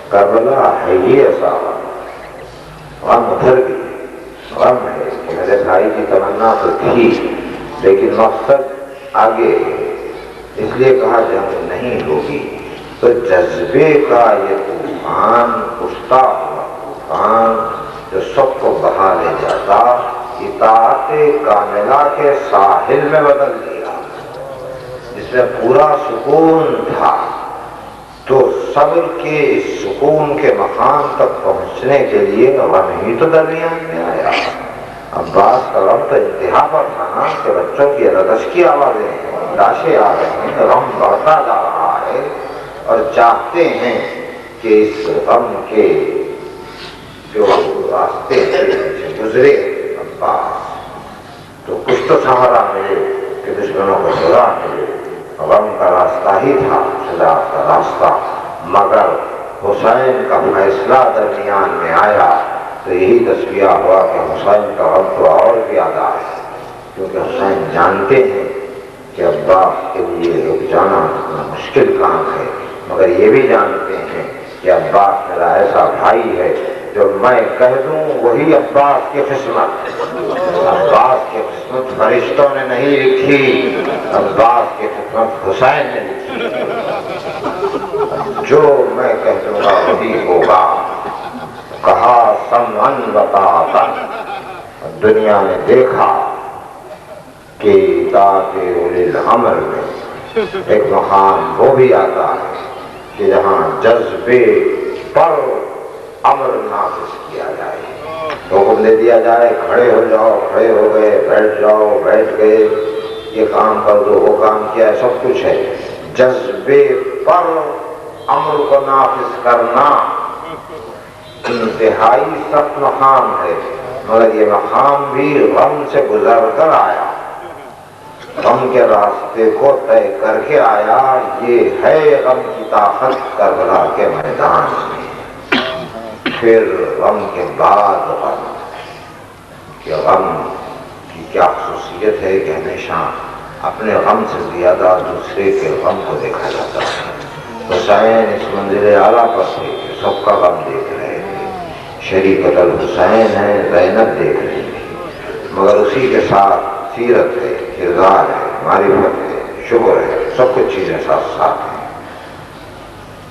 کربلا ہے ہی ایسا غم ادھر بھی غم ہے کہ میرے بھائی کی تمنا تو تھی لیکن مقصد آگے ہے، اس لیے کہا جنگ نہیں ہوگی۔ تو جذبے کا یہ طوفان، اٹھتا ہوا طوفان جو سب کو بہا لے جاتا، اطاعت کاملہ کے ساحل میں بدل دیا، جس میں پورا سکون تھا، تو صبر کے اس سکون کے مقام تک پہنچنے کے لیے غم ہی تو درمیان میں آیا۔ عباس کا غم تو انتہا پر تھا نا کہ بچوں کی رقص کی آوازیں لاشیں آ رہی ہیں، غم بڑھتا جا رہا ہے، اور چاہتے ہیں کہ کہ اس غم کے جو راستے سے گزرے عباس تو کچھ تو سہارا ملے کہ دشمنوں کو سزا ملے. غم کا راستہ ہی تھا سزا کا راستہ، مگر حسین کا فیصلہ درمیان میں آیا تو یہی تصفیہ ہوا کہ حسین کا غم تو اور زیادہ ہے، کیونکہ حسین جانتے ہیں کہ عباس کے لیے رک جانا اتنا مشکل کام ہے، مگر یہ بھی جانتے ہیں کہ عباس میرا ایسا بھائی ہے جو میں کہہ دوں وہی عباس کی قسمت. عباس کی قسمت فرشتوں نے نہیں لکھی، عباس کی قسمت حسین نے لکھی. جو میں کہہ دوں گا وہی ہوگا. کہا سمعن و طاعۃ، دنیا نے دیکھا کہ اطاعت اولی الامر میں ایک مقام وہ بھی آتا ہے کہ جہاں جذبے پر امر نافذ کیا جائے. حکم دے دیا جائے کھڑے ہو جاؤ، کھڑے ہو گئے، بیٹھ جاؤ، بیٹھ گئے، یہ کام کر دو، وہ کام کیا ہے، سب کچھ ہے. جذبے پر امر کو نافذ کرنا انتہائی سخت مقام ہے، مگر یہ مقام بھی غم سے گزر کر آیا، غم کے راستے کو طے کر کے آیا. یہ ہے غم کی طاقت کربلا کے میدان میں. پھر غم کے بعد غم، کہ غم کی کیا خصوصیت ہے کہ ہمیشہ اپنے غم سے زیادہ دوسرے کے غم کو دیکھا جاتا ہے. حسین اس منزل اعلیٰ پر تھے کہ سب کا غم دیکھ رہے تھے. شریکت الحسین ہے، زینب دیکھ رہی تھی، مگر اسی کے ساتھ سیرت ہے، کردار ہے، معرفت ہے، شکر ہے، سب کچھ چیزیں ساتھ ساتھ ہیں.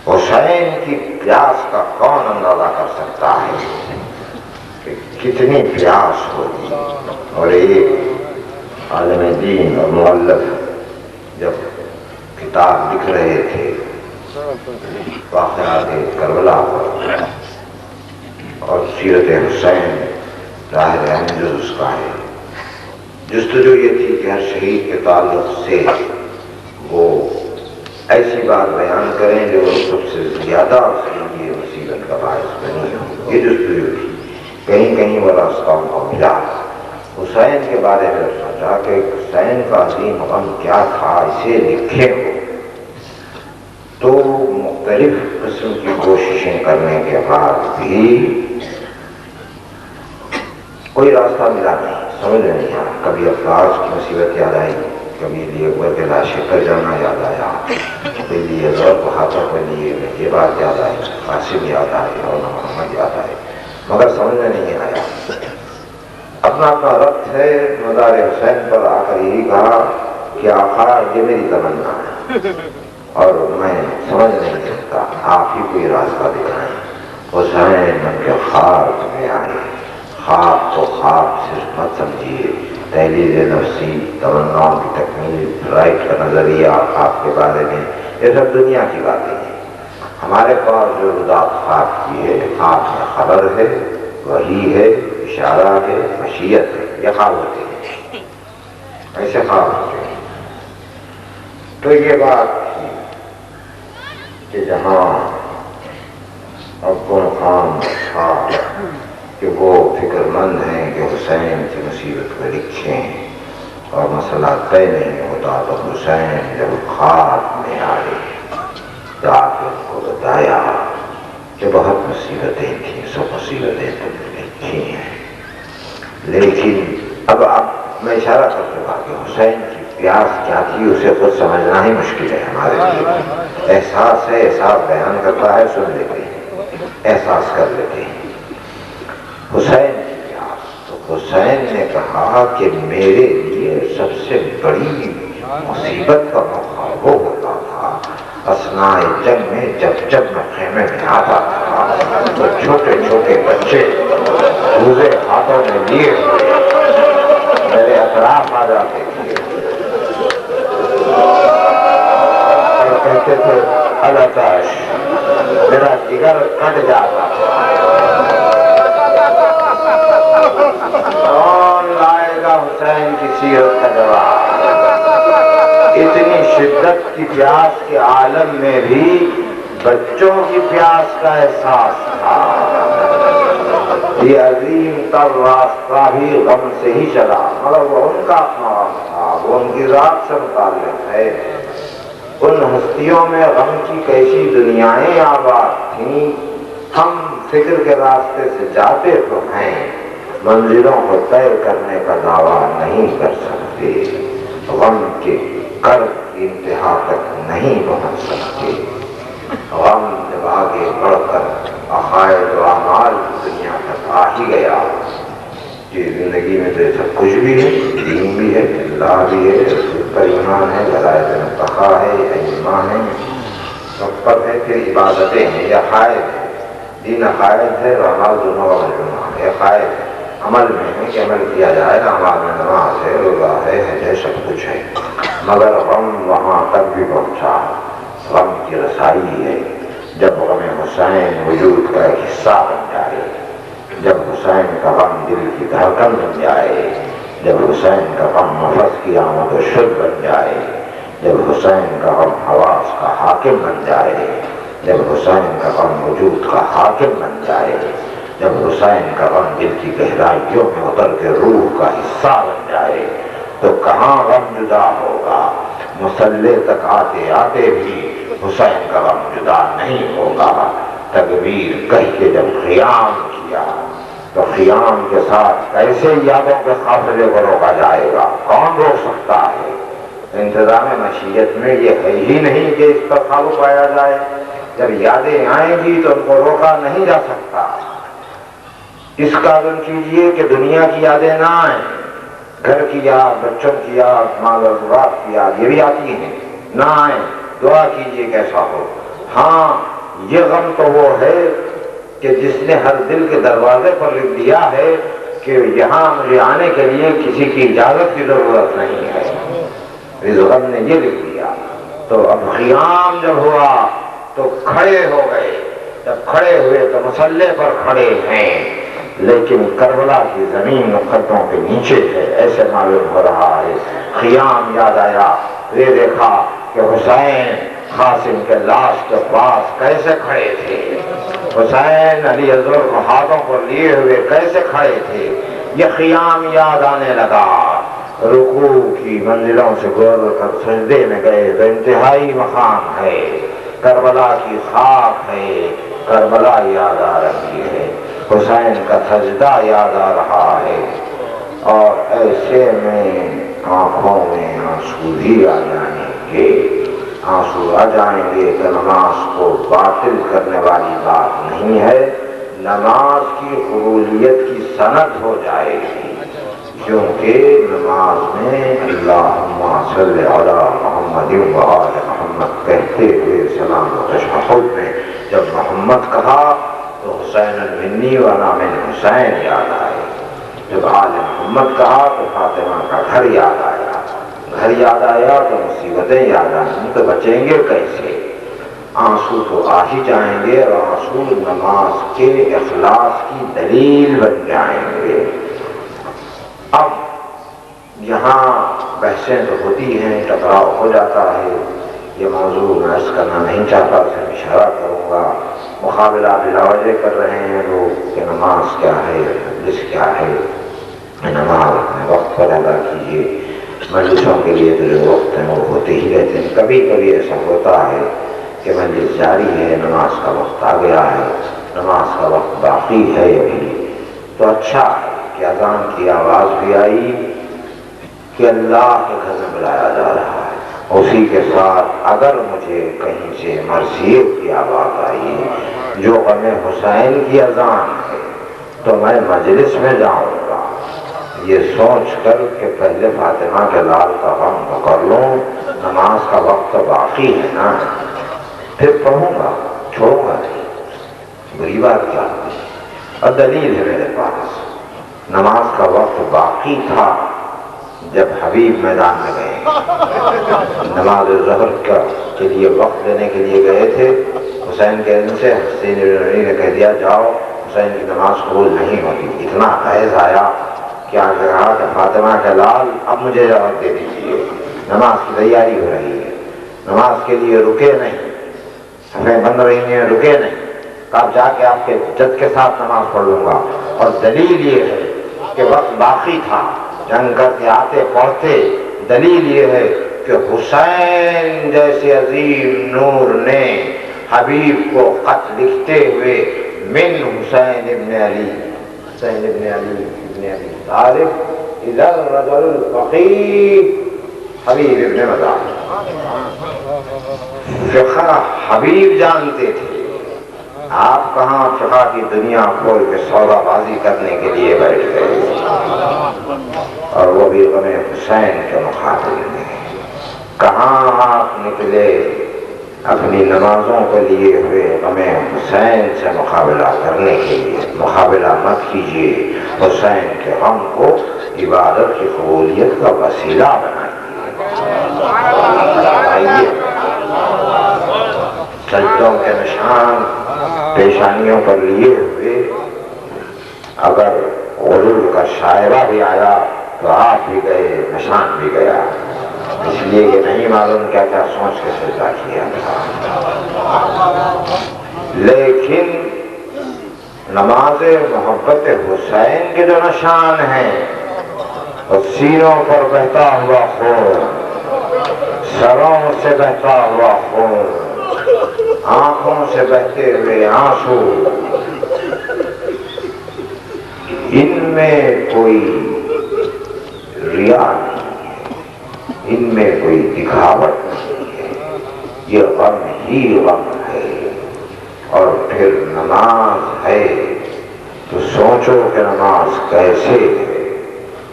حسین کی پیاس کا کون اندازہ کر سکتا ہے کہ کتنی پیاس ہوگی. اور ایک عالم دین اور مؤلف جب کتاب لکھ رہے تھے واقعات کربلا پر اور سیرت حسین، ظاہر اہم جز اس کا ہے، جستجو یہ تھی کہ ہر شہید کے تعلق سے وہ ایسی بات بیان کریں جو سب سے زیادہ اس کے لیے مصیبت کا باعث بنی ہو. یہ جستجو تھی. کہیں کہیں وہ راستہ ان کو ملا. حسین کے بارے میں سوچا کہ حسین کا عظیم غم کیا تھا، اسے لکھے ہو. تو مختلف قسم کی کوششیں کرنے کے بعد بھی کوئی راستہ ملا نہیں، سمجھ نہیں آیا. کبھی افلاس کی مصیبت یاد آئی، کبھی لیے اکبر کے لاشیں کر جانا یاد آیا، کبھی لیے زور کو ہاتھوں پہ لیے یہ بات یاد آئی، قاسم یاد آئی اور محمد یاد آئے، مگر سمجھ میں نہیں آیا. اپنا اپنا ربط ہے. مزار حسین پر آ کر یہی کہا کہ آقا یہ میری تمنا ہے اور میں سمجھ نہیں سکتا، آپ ہی کوئی راستہ دکھائیں. حسین ان کے خواب میں آئے. خواب تو خواب صرف مت سمجھیے، تحلیل نفسی، تمناؤں کی تکمیل، رائٹ کا نظریہ خواب کے بارے میں، یہ سب دنیا کی باتیں ہیں. ہمارے پاس جو رضاق خواب کی ہے، خواب میں خبر ہے، وحی ہے، اشارہ ہے، مشیت ہے. یہ خواب ہوتے ہیں، ایسے خواب ہوتے ہیں. تو یہ بات تھی کہ جہاں اب وہ مقام تھا کہ وہ فکر مند ہیں کہ حسین کی مصیبت کو لکھیں اور مسئلہ طے نہیں ہوتا. تو حسین جب خواب میں آئے تو آپ نے ان کو بتایا کہ بہت مصیبتیں تھیں، سب مصیبتیں تم نے لکھی ہیں، لیکن اب میں اشارہ کر چکا کہ حسین کی پیاس کیا تھی اسے خود سمجھنا ہی مشکل ہے ہمارے لیے. احساس ہے، احساس بیان کرتا ہے، سن لیتے ہیں، احساس کر لیتے ہیں. حسین کی پیاس، تو حسین نے کہا کہ میرے لیے سب سے بڑی مصیبت کا موقع وہ ہوتا تھا اثناء جنگ میں، جب میں خیمے میں آتا تھا تو چھوٹے چھوٹے بچے روزے ہاتھوں میں لیے میرے اطراف آ جاتے تھے، کہتے تھے الاتش، میرا جگر کٹ جاتا تھا. کون لائے گا حسین کی سیرت کا جواب؟ اتنی شدت کی پیاس کے عالم میں بھی بچوں کی پیاس کا احساس تھا، یہ عظیم تر راستہ بھی غم سے ہی چلا، مگر وہ ان کا اپنا غم تھا، وہ ان کی ذات سے متعلق ہے۔ ان ہستیوں میں غم کی کیسی دنیایں آباد تھیں، ہم فکر کے راستے سے جاتے تو ہیں، منزلوں کو طے کرنے کا دعویٰ نہیں کر سکتے، غم کے کرب کی انتہا تک نہیں پہنچ سکتے۔ غم جب آگے بڑھ کر عقائد و اعمال کی دنیا تک آ ہی گیا کہ زندگی میں تو یہ سب کچھ بھی ہے، دین بھی ہے، اللہ بھی ہے، رسول پر ایمان ہے، غرائز منتخا ہے، ایمان ہے، مقصد ہے، پھر عبادتیں ہیں، یہ عقائد ہے، دین عقائد ہے اور اعمال دونوں کا مجموعہ ہے۔ عقائد عمل میں ہے کہ عمل کیا جائے، اعمال میں نماز ہے، روزہ ہے، حج ہے، سب کچھ ہے، مگر غم وہاں تک بھی پہنچا، غم کی رسائی ہے جب غم حسین وجود کا ایک حصہ بن جائے، جب حسین کا غم دل کی دھڑکن بن جائے، جب حسین کا غم نفس کی آمد و شد بن جائے، جب حسین کا غم حواس کا حاکم بن جائے، جب حسین کا غم وجود کا حاکم بن جائے، جب حسین کا غم دل کی گہرائیوں میں اتر کے روح کا حصہ بن جائے، تو کہاں غم جدا ہوگا؟ مصلے تک آتے آتے بھی حسین کا غم جدا نہیں ہوگا۔ تکبیر کہہ کے جب قیام کیا تو قیام کے ساتھ کیسے یادوں کے قافلے کو روکا جائے گا؟ کون روک سکتا ہے؟ انتظام مشیت میں یہ ہے ہی نہیں کہ اس پر قابو پایا جائے۔ جب یادیں آئیں گی تو ان کو روکا نہیں جا سکتا۔ اس کا عزم کیجئے کہ دنیا کی یادیں نہ آئیں، گھر کی یاد، بچوں کی یاد، مال اور اولاد کی یاد، یہ بھی آتی ہیں، نہ آئیں، دعا کیجئے کیسا ہو۔ ہاں یہ غم تو وہ ہے کہ جس نے ہر دل کے دروازے پر لکھ دیا ہے کہ یہاں مجھے آنے کے لیے کسی کی اجازت کی ضرورت نہیں ہے، اس غم نے یہ لکھ دیا۔ تو اب قیام جب ہوا تو کھڑے ہو گئے، جب کھڑے ہوئے تو مسلح پر کھڑے ہیں، لیکن کربلا کی زمین قدموں کے نیچے ہے، ایسے معلوم ہو رہا ہے۔ قیام یاد آیا، یہ دیکھا کہ حسین قاسم کے لاش کے پاس کیسے کھڑے تھے، حسین علی اصغر کو ہاتھوں پر لیے ہوئے کیسے کھڑے تھے، یہ قیام یاد آنے لگا۔ رکوع کی منزلوں سے گزر کر سجدے میں گئے تو انتہائی مقام ہے، کربلا کی خاک ہے، کربلا یاد آ رہی ہے، حسین کا سجدہ یاد آ رہا ہے، اور ایسے میں آنکھوں میں آنسو بھی آ جائیں گے، آنسو آ جائیں گے کہ نماز کو باطل کرنے والی بات نہیں ہے، نماز کی قبولیت کی سند ہو جائے گی، کیونکہ نماز میں اللہم صلی علی محمد و آل محمد کہتے ہوئے سلام و تشہد میں جب محمد کہا تو حسین المنی و انا من حسین یاد آئے، جب آل محمد کہا تو فاطمہ کا گھر یاد آیا، گھر یاد آیا تو مصیبتیں یاد آئیں، تو بچیں گے کیسے؟ آنسو تو آ ہی جائیں گے، اور آنسو نماز کے اخلاص کی دلیل بن جائیں گے۔ اب یہاں بحثیں تو ہوتی ہیں، ٹکراؤ ہو جاتا ہے، یہ موضوع میں عرض کرنا نہیں چاہتا، صرف اشارہ کروں گا۔ مقابلہ بلا وجہ کر رہے ہیں لوگ کہ نماز کیا ہے، حدیث کیا ہے، نماز اپنے وقت پر ادا کیجیے، مجلسوں کے لیے تو جو وقت ہیں وہ ہوتے ہی رہتے ہیں، کبھی کبھی ایسا ہوتا ہے کہ مجلس جاری ہے، نماز کا وقت آ گیا ہے، نماز کا وقت باقی ہے ابھی، تو اچھا ہے کہ اذان کی آواز بھی آئی کہ اللہ کے گھر میں بلایا جا رہا ہے، اسی کے ساتھ اگر مجھے کہیں سے مرثیے کی آواز آئی جو غم حسین کی اذان ہے تو میں مجلس میں جاؤں گا، یہ سوچ کر کہ پہلے فاطمہ کے لال کا غم تو کر لوں، نماز کا وقت تو باقی ہے نا، پھر پڑھوں گا، چھوڑوں گا نہیں، بری بات کیا ہوئی؟ اور دلیل ہے میرے پاس، نماز کا وقت باقی تھا جب حبیب میدان میں گئے، نماز ظہر کے لیے وقت دینے کے لیے گئے تھے، حسین کے اذن سے حسین علی نے کہہ دیا جاؤ، حسین کی نماز قبول نہیں ہوتی، اتنا حیض آیا کہ آگے کہا کہ فاطمہ کے لال اب مجھے اجازت دے دیجیے، نماز کی تیاری ہو رہی ہے، نماز کے لیے رکے نہیں، صفیں بن رہی ہیں، رکے نہیں، کب جا کے آپ کے جد کے ساتھ نماز پڑھ لوں گا۔ اور دلیل یہ ہے کہ وقت باقی تھا، جنگ کر کے آتے پڑھتے۔ دلیل یہ ہے کہ حسین جیسے عظیم نور نے حبیب کو خط لکھتے ہوئے من حسین ابن علی، حسین ابن علی ابن ابی طالب اذا الرجل الفقیہ حبیب ابن مطالب، فقہ حبیب جانتے تھے۔ آپ کہاں فقہ کی دنیا کھول کے سودا بازی کرنے کے لیے بیٹھ گئے، اور وہ بھی غم حسین کے مخاطب میں۔ کہاں آپ نکلے اپنی نمازوں کو لیے ہوئے غم حسین سے مقابلہ کرنے کے لیے؟ مقابلہ مت کیجیے، حسین کے غم کو عبادت کی قبولیت کا وسیلہ بنائیے۔ سجدوں کے نشان پیشانیوں پر لیے ہوئے اگر غرور کا شائبہ بھی آیا تو آپ بھی گئے، نشان بھی گیا، اس لیے کہ نہیں معلوم کیا کیا سوچ کے سجدہ کیا تھا۔ لیکن نماز محبت حسین کے جو نشان ہیں، اور سینوں پر بہتا ہوا خون، سروں سے بہتا ہوا خون، آنکھوں سے بہتے ہوئے آنسو، ان میں کوئی ریا نہیں ہے، ان میں کوئی دکھاوٹ نہیں ہے، یہ غم ہی غم ہے۔ اور پھر نماز ہے تو سوچو کہ نماز کیسے ہے،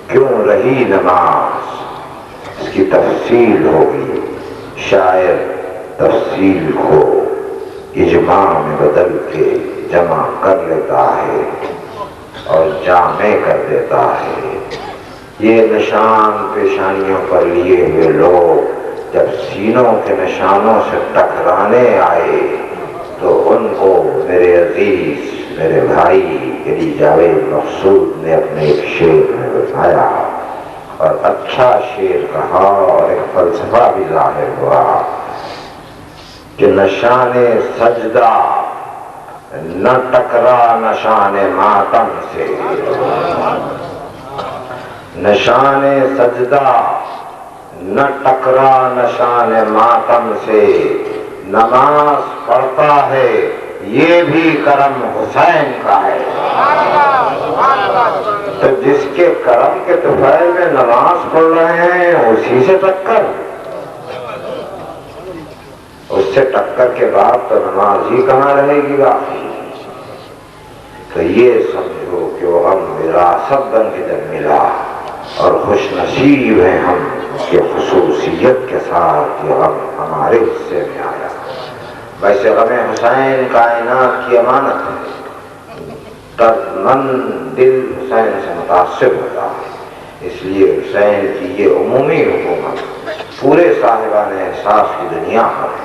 کیوں رہی نماز، اس کی تفصیل ہوگی۔ شاعر تفصیل کو اجماع میں بدل کے جمع کر لیتا ہے اور جامع کر دیتا ہے۔ یہ نشان پیشانیوں پر لیے ہوئے لوگ جب سینوں کے نشانوں سے ٹکرانے آئے تو ان کو میرے عزیز، میرے بھائی علی جاوید مقصود نے اپنے ایک شعر میں بتایا، اور اچھا شعر کہا اور ایک فلسفہ بھی ظاہر ہوا کہ نشان سجدہ نہ ٹکرا نشان ماتم سے، نشان سجدہ نہ ٹکرا نشان ماتم سے، نماز پڑھتا ہے یہ بھی کرم حسین کا ہے۔ تو جس کے کرم کے طفیل میں نماز پڑھ رہے ہیں اسی سے ٹکر، اس سے ٹکر کے بعد تو نماز ہی کہاں رہے گی باقی۔ تو یہ سمجھو کہ وہ ہم وراثت بن کے جب ملا، اور خوش نصیب ہیں ہم کہ خصوصیت کے ساتھ یہ غم ہمارے حصے میں آیا۔ ویسے غم حسین کائنات کی امانت ہے، دردمند دل حسین سے متاثر ہوتا ہے، اس لیے حسین کی یہ عمومی حکومت پورے صاحبان احساس کی دنیا پر،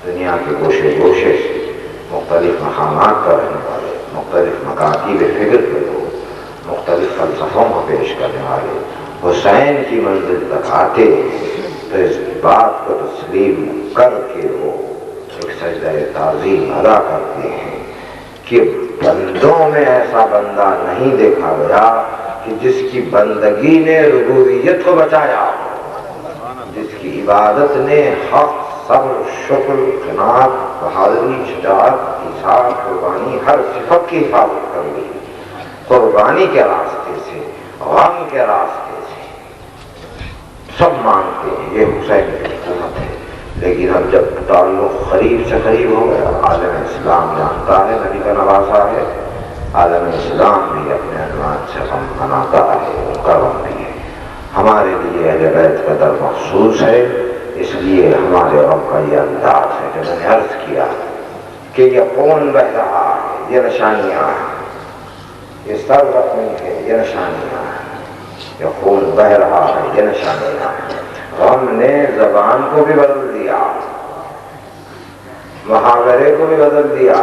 دنیا کے گوشے گوشے سے مختلف مقامات پر رہنے والے، مختلف مکاتب فکر کے لوگ، مختلف فلسفوں کو پیش کرنے والے حسین کی منزل تک آتے ہیں تو اس بات کو تسلیم کر کے وہ ایک سجدہ تعظیم ادا کرتے ہیں کہ بندوں میں ایسا بندہ نہیں دیکھا گیا کہ جس کی بندگی نے ربوبیت کو بچایا، جس کی عبادت نے حق، صبر، شکر، قناعت، بہادری، شجاعت، ایثار، قربانی، ہر صفت کی حفاظت کر لی، قربانی کے راستے سے، غم کے راستے سے۔ سب مانتے ہیں یہ حسین کی حکومت ہے، لیکن اب جب تعلق قریب سے قریب ہو گیا، عالم اسلام جانتا ہے نبی کا نواسا ہے، عالم اسلام بھی اپنے عنوان سے غم مناتا ہے، ان کا غم بھی ہے۔ ہمارے لیے اہل بیت کا در مخصوص ہے، اس لیے ہمارے غم کا یہ انداز ہے جو میں نے عرض کیا کہ یہ خون بہ رہا ہے، یہ نشانیاں ہیں، یہ سر زخمی ہے، یہ نشانیاں ہیں، یہ خون بہ رہا ہے، یہ نشانیاں ہیں۔ غم نے زبان کو بھی بدل دیا، محاورے کو بھی بدل دیا،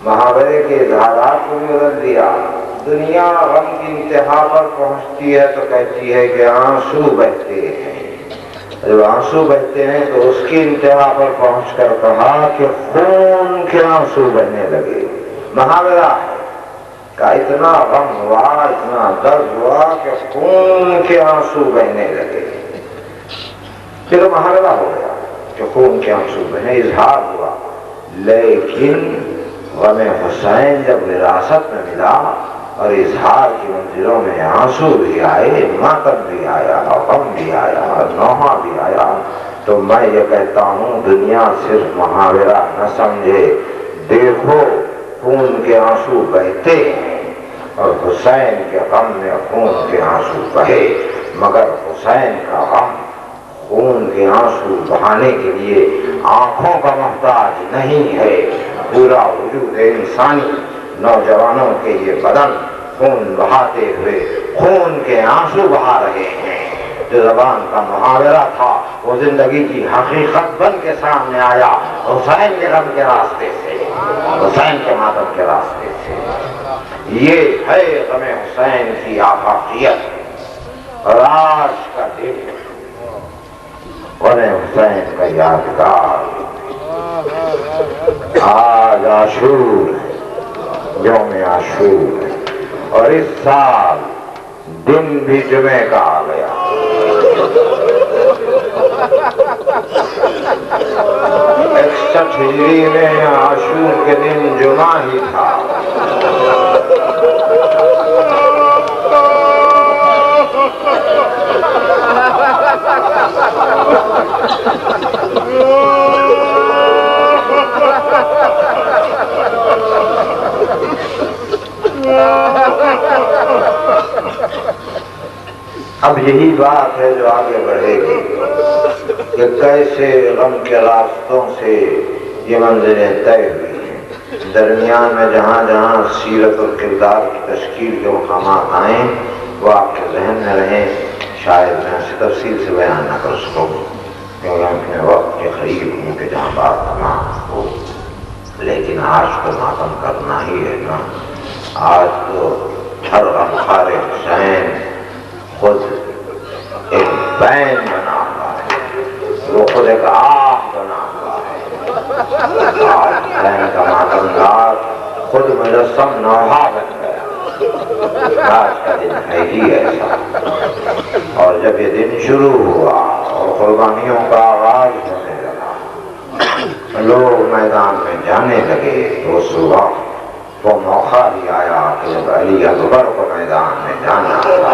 محاورے کے اظہارات کو بھی بدل دیا۔ دنیا غم کی انتہا پر پہنچتی ہے تو کہتی ہے کہ آنسو بہتے ہیں، جب آنسو بہتے ہیں تو اس کی انتہا پر پہنچ کر کہا کہ خون کے آنسو بہنے لگے. محاورہ ہے کہ اتنا غم ہوا، اتنا درد ہوا کہ خون کے آنسو بہنے لگے. پھر محاورہ ہو گیا کہ خون کے آنسو بہنے، اظہار ہوا. لیکن غم حسین جب وراثت میں ملا اور اظہار کی منزلوں میں آنسو بھی آئے، ماتم بھی آیا، غم بھی آیا، نوحہ بھی آیا، تو میں یہ کہتا ہوں دنیا صرف محاورہ نہ سمجھے. دیکھو خون کے آنسو بہتے ہیں اور حسین کے غم میں خون کے آنسو بہے، مگر حسین کا غم خون کے آنسو بہانے کے لیے آنکھوں کا محتاج نہیں ہے. پورا وجود انسانی، نوجوانوں کے یہ بدن خون بہاتے ہوئے خون کے آنسو بہا رہے ہیں. جو زبان کا محاورہ تھا وہ زندگی کی حقیقت بن کے سامنے آیا حسین کے غم کے راستے سے، حسین کے ماتم کے راستے سے. یہ ہے غم حسین کی آفاقیت. اور آج کا دن غم حسین کا یادگار. آج عاشور ہے، یوم عاشور ہے، اور اس سال دن بھی جمعے کا آ گیا. 61 ہجری میں عاشور کے دن جمعہ ہی تھا. اب یہی بات ہے جو آگے بڑھے گی کہ کیسے غم کے راستوں سے یہ منزلیں طے ہوئی ہیں. درمیان میں جہاں جہاں سیرت اور کردار کی تشکیل کے مقامات آئیں وہ آپ کے ذہن میں رہیں. شاید میں اسے تفصیل سے بیان نہ کر سکوں کیونکہ اپنے وقت کے قریب ہوں کہ جہاں بات تمام ہو. لیکن آج تو ماتم کرنا ہی ہے نا. آج تو ہر غمخوار حسین خود ایک بین بنا ہوا ہے، وہ خود ایک آہ بنا ہوا ہے. آج حسین کا ماتمدار خود مجسم نوحہ بن گیا. آج کا دن ہے ہی ایسا. اور جب یہ دن شروع ہوا اور قربانیوں کا آغاز ہونے لگا، لوگ میدان میں جانے لگے، تو صبح وہ موقع بھی آیا کہ جب علی اکبر کو میدان میں جانا تھا.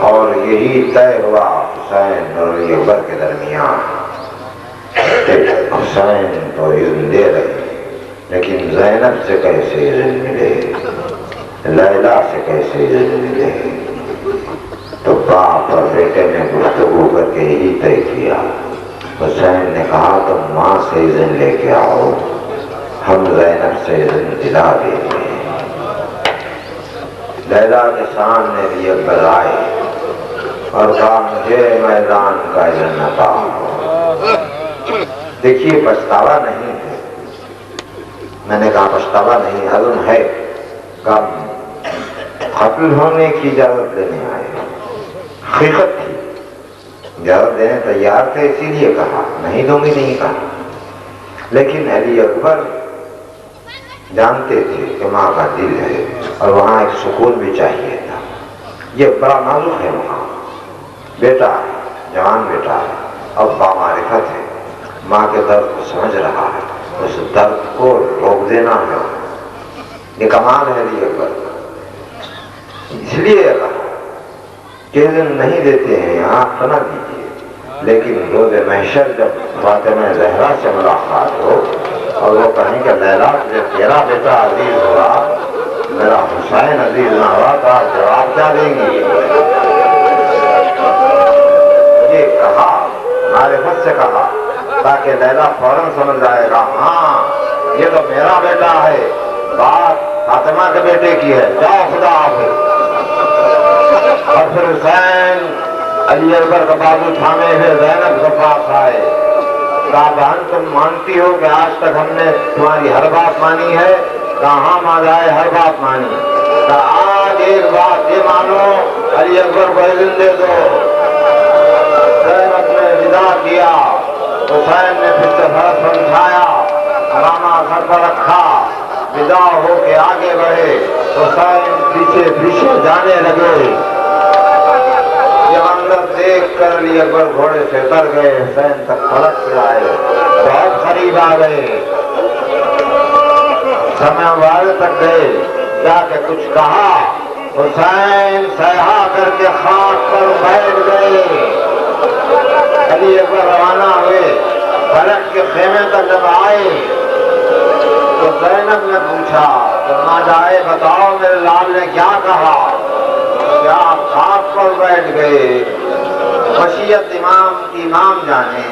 اور یہی طے ہوا حسین اور علی اکبر کے درمیان. حسین تو اذن دے رہے لیکن زینب سے کیسے اذن ملے، لیلا سے کیسے اذن ملے. تو باپ اور بیٹے نے گفتگو کر کے یہی طے کیا. حسین نے کہا تم ماں سے اذن لے کے آؤ، ہم زینب سے اذن دلا دیتے ہیں. لیلا کے سامنے بھی اکبر آئے اور کہا مجھے میدان کا اذن عطا ہو. دیکھیے پچھتاوا نہیں ہے. میں نے کہا پچھتاوا نہیں، عزم ہے. کم قتل ہونے کی اجازت لینے آئے، حقیقت تھی. اجازت دینے تیار تھے، اسی لیے کہا، نہیں دوں گی نہیں کہا. لیکن علی اکبر جانتے تھے کہ ماں کا دل ہے اور وہاں ایک سکون بھی چاہیے تھا. یہ بڑا نازک ہے وہاں. بیٹا ہے، جوان بیٹا ہے، اب بامعرفت ہے، ماں کے درد کو سمجھ رہا ہے. اس درد کو روک دینا ہے. یہ کمال ہے علی اکبر. اس لیے کہا کہ دن نہیں دیتے ہیں آپ نہ دیجیے، لیکن روز محشر جب فاطمہ زہرا سے ملاقات ہو اور وہ کہیں کہ لیلا تجھے تیرا بیٹا عزیز ہوا، میرا حسین عزیز نہ ہوا، تو آپ جواب کیا دیں گی؟ یہ کہا، معرفت سے کہا، تاکہ لیلا فوراً سمجھ جائے گا ہاں یہ تو میرا بیٹا ہے، بات فاطمہ کے بیٹے کی ہے، جاؤ خدا حافظ. اور پھر حسین علی اکبر کا بازو تھامے ہوئے زینب کے پاس آئے. کہا بہن تم مانتی ہو کہ آج تک ہم نے تمہاری ہر بات مانی ہے؟ کہا ہاں ماجائے ہر بات مانی. کہا آج ایک بات یہ مانو، علی اکبر کو اذن دے دو. ادا کیا۔ حسین نے پھر سے فرض پر اٹھایا، علامہ سر پر رکھا، ودا ہو کے آگے بڑھے۔ حسین پیچھے پیچھے جانے لگے۔ یہ منظر دیکھ کر علی اکبر گھوڑے سے اتر گئے، حسین تک پلٹ کے آئے، بہت قریب آ گئے، سمے والے تک گئے، جا کے کچھ کہا۔ حسین سیہا کر کے خاک پر بیٹھ گئے۔ علی اکبر روانہ ہوئے، فلک کے خیمے تک جب آئے تو زینب نے پوچھا کہ ماں جائے بتاؤ میرے لال نے کیا کہا؟ کیا خاک پر بیٹھ گئے؟ وصیت امام جانے،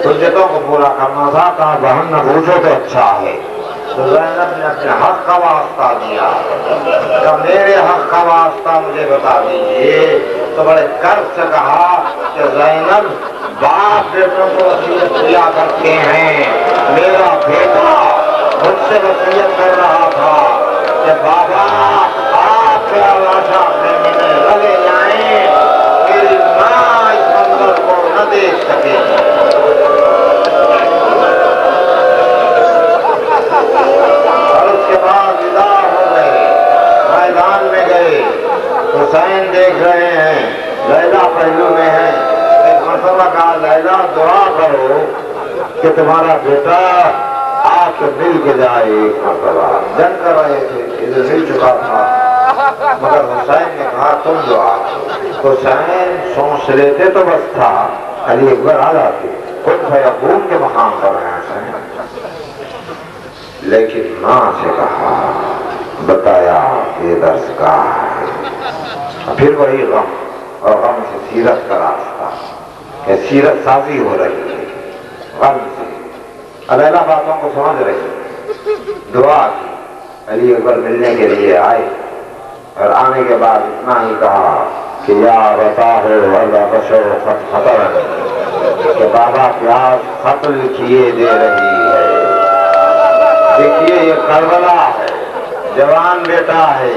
حجتوں کو پورا کرنا تھا، کہا بہن نہ پوچھو تو اچھا ہے۔ تو زینب نے اپنے حق کا واسطہ دیا کہ میرے حق کا واسطہ مجھے بتا دیجیے۔ تو بڑے کرب سے کہا کہ زینب باپ بیٹوں کو وصیت کیا کرتے ہیں، میرا بیٹا مجھ سے وصیت کر رہا تھا کہ بابا آپ کا لاشا خیمے میں رلے جائیں، میری ماں اس منظر کو نہ دیکھ سکے۔ اور اس کے بعد ودا ہو گئے، میدان میں گئے، حسین دیکھ رہے ہیں، لیلا پہلو میں ہے۔ ایک مرتبہ کہا لیلا دعا کرو کہ تمہارا بیٹا آ کے مل کے جائے۔ ایک مرتبہ جنگ کر رہے تھے، ادھر مل چکا تھا، مگر حسین نے کہا تم دعا۔ حسین سوچ لیتے تو بس تھا، علی اکبر آ جاتے، کن فیکون کے مقام پر ہیں حسین۔ لیکن ماں سے کہا، بتایا یہ درس کا ہے۔ پھر وہی غم، اور غم سے سیرت کا راستہ کہ سیرت سازی ہو رہی ہے غم سے۔ لیلا باتوں کو سمجھ رہی، دعا کی، علی اکبر ملنے کے لیے آئے، اور آنے کے بعد اتنا ہی کہا کہ یا بتا ہو اللہ بشو خط خطر، کہ بابا پیاس خط لکھیے دے رہی ہے۔ دیکھیے یہ کربلا ہے، جوان بیٹا ہے،